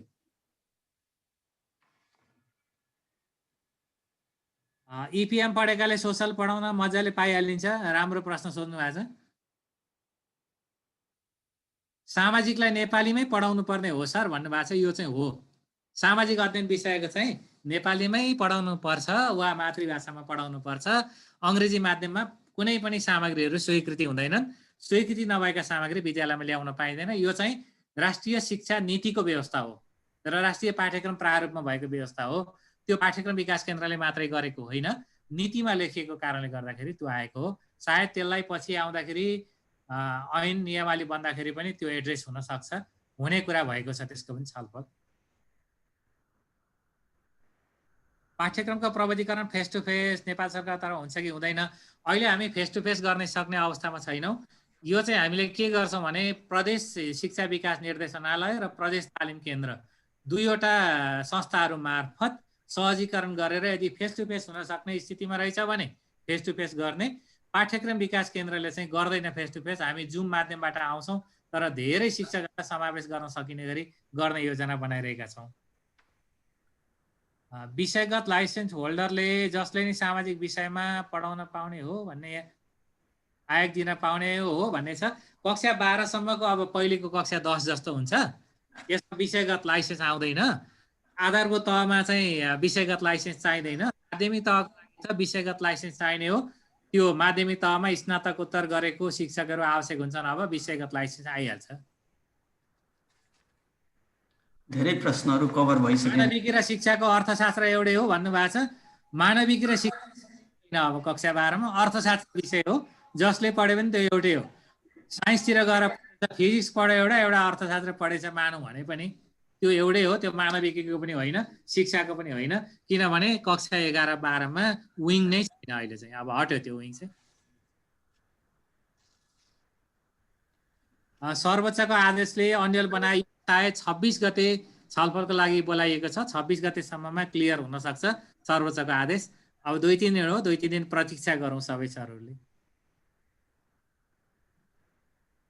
इपिएम पढेकाले सोसल पढाउन मजाले पाइहालिन्छ। राम्रो प्रश्न सोध्नु भएको छ। सामाजिकलाई नेपालीमै पढाउनु पर्ने हो सर भन्नुभएको छ। यो चाहिँ हो, सामाजिक अध्ययन विषयको चाहिँ नेपालीमै पढाउनु पर्छ वा मातृभाषामा पढाउनु पर्छ। अङ्ग्रेजी माध्यममा कुनै पनि सामग्रीहरू स्वीकृति हुँदैनन्। स्वीकृति नभएका सामग्री विद्यालयमा ल्याउन पाइँदैन। यो चाहिँ राष्ट्रिय शिक्षा नीतिको व्यवस्था हो र राष्ट्रिय पाठ्यक्रम प्रारूपमा भएको व्यवस्था हो। त्यो पाठ्यक्रम विकास केन्द्रले मात्रै गरेको होइन, नीतिमा लेखिएको कारणले गर्दाखेरि त्यो आएको हो। सायद त्यसलाई पछि आउँदाखेरि ऐन नियमावली बन्दाखेरि पनि त्यो एड्रेस हुन सक्छ, हुने कुरा भएको छ, त्यसको पनि छलफल। पाठ्यक्रमको प्रविधिकरण फेस टु फेस नेपाल सरकारबाट हुन्छ कि हुँदैन? अहिले हामी फेस टु फेस गर्न सक्ने अवस्थामा छैनौँ। यो चाहिँ हामीले के गर्छौँ भने प्रदेश शिक्षा विकास निर्देशनालय र प्रदेश तालिम केन्द्र दुईवटा संस्थाहरू मार्फत सहजीकरण गरेर यदि फेस टु फेस हुन सक्ने स्थितिमा रहेछ भने फेस टु फेस गर्ने। पाठ्यक्रम विकास केन्द्रले चाहिँ गर्दैन फेस टु फेस, हामी जुम माध्यमबाट आउँछौँ, तर धेरै शिक्षकहरूलाई समावेश गर्न सकिने गरी गर्ने योजना बनाइरहेका छौँ। विषयगत लाइसेन्स होल्डरले जसले नि सामाजिक विषयमा पढाउन पाउने हो भन्ने, आयोग दिन पाउने हो भन्ने छ। कक्षा 12 सम्मको अब पहिलेको कक्षा 10 जस्तो हुन्छ, यसमा विषयगत लाइसेन्स आउँदैन। आधारभूत तहमा चाहिँ विषयगत लाइसेन्स चाहिँदैन, माध्यमिक तहको विषयगत लाइसेन्स चाहिने हो। त्यो माध्यमिक तहमा स्नातकोत्तर गरेको शिक्षकहरू आवश्यक हुन्छन्, अब विषयगत लाइसेन्स आइहाल्छ। धेरै प्रश्नहरू कभर भइसक्यो। मानविकी र शिक्षाको अर्थशास्त्र एउटै हो भन्नुभएको छ। मानविकी र शिक्षा अब कक्षा 12 मा अर्थशास्त्र विषय हो, जसले पढ्यो भने त्यो एउटै हो। साइन्सतिर गएर फिजिक्स पढ्यो एउटा अर्थशास्त्र पढेछ मानौँ भने पनि त्यो एउटै हो। त्यो मानविकीको पनि होइन, शिक्षाको पनि होइन, किनभने कक्षा 11-12 मा विङ नै छैन अहिले चाहिँ, अब हट्यो त्यो विङ चाहिँ। सर्वोच्चको आदेशले अन्यल बनाई सायद 26 गते छलफलको लागि बोलाइएको छ। 26 गतेसम्ममा क्लियर हुन सक्छ सर्वोच्चको आदेश। अब 2-3 दिन हो, 2-3 दिन प्रतीक्षा गरौँ सबै सरहरूले।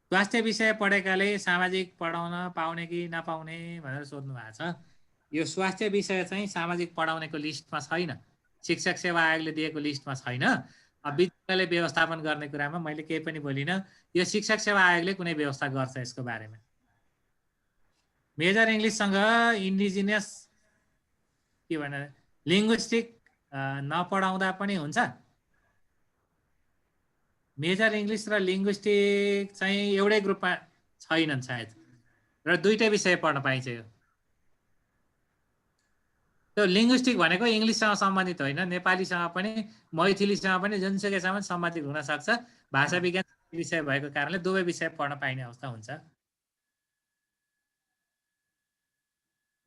स्वास्थ्य विषय पढेकाले सामाजिक पढाउन पाउने कि नपाउने भनेर सोध्नु भएको छ। यो स्वास्थ्य विषय चाहिँ सामाजिक पढाउनेको लिस्टमा छैन, शिक्षक सेवा आयोगले दिएको लिस्टमा छैन। अब विद्यालयले व्यवस्थापन गर्ने कुरामा मैले केही पनि बोलिनँ। यो शिक्षक सेवा आयोगले कुनै व्यवस्था गर्छ यसको बारेमा। मेजर इङ्ग्लिससँग इन्डिजिनियस के भने लिङ्ग्विस्टिक नपढाउँदा पनि हुन्छ? मेजर इङ्ग्लिस र लिङ्ग्विस्टिक चाहिँ एउटै ग्रुपमा छैनन् सायद, र दुईटै विषय पढ्न पाइन्छ यो। त्यो लिङ्ग्विस्टिक भनेको इङ्ग्लिससँग सम्बन्धित होइन, नेपालीसँग पनि मैथिलीसँग पनि जुनसुकैसँग पनि सम्बन्धित हुनसक्छ। भाषा विज्ञान विषय भएको कारणले दुवै विषय पढ्न पाइने अवस्था हुन्छ।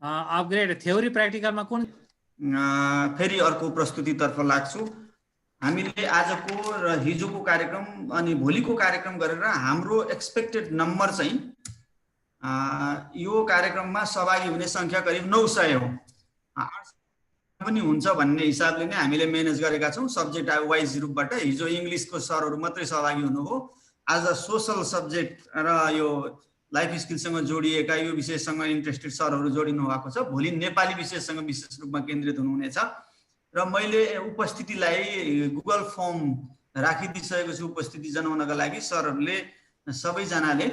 अपग्रेड थ्योरी प्र्याक्टिकलमा कुन? फेरि अर्को प्रस्तुतितर्फ लाग्छु। हामीले आजको र हिजोको कार्यक्रम अनि भोलिको कार्यक्रम गरेर हाम्रो एक्सपेक्टेड नम्बर चाहिँ यो कार्यक्रममा सहभागी हुने सङ्ख्या करिब 900 हो। 800 पनि हुन्छ भन्ने हिसाबले नै हामीले म्यानेज गरेका छौँ सब्जेक्ट वाइज रूपबाट। हिजो इङ्ग्लिसको सरहरू मात्रै सहभागी हुनुभयो, आज सोसल सब्जेक्ट र यो लाइफ स्किलसँग जोडिएका यो विषयसँग इन्ट्रेस्टेड सरहरू जोडिनु भएको छ। भोलि नेपाली विषयसँग विशेष रूपमा केन्द्रित हुनुहुनेछ र मैले उपस्थितिलाई गुगल फर्म राखिदिइसकेको छु उपस्थिति जनाउनका लागि। सरहरूले सबैजनाले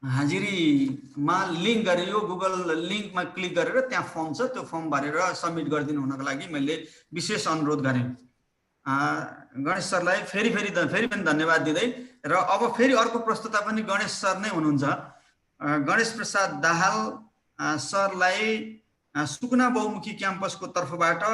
हाजिरीमा लिङ्क गरेर यो गुगल लिङ्कमा क्लिक गरेर त्यहाँ फर्म छ, त्यो फर्म भरेर सबमिट गरिदिनु हुनको लागि मैले विशेष अनुरोध गरेँ। गणेश सरलाई फेरि पनि धन्यवाद दिँदै र अब फेरि अर्को प्रस्तुता पनि गणेश सर नै हुनुहुन्छ। गणेश प्रसाद दाहाल सरलाई सुकुना बहुमुखी क्याम्पसको तर्फबाट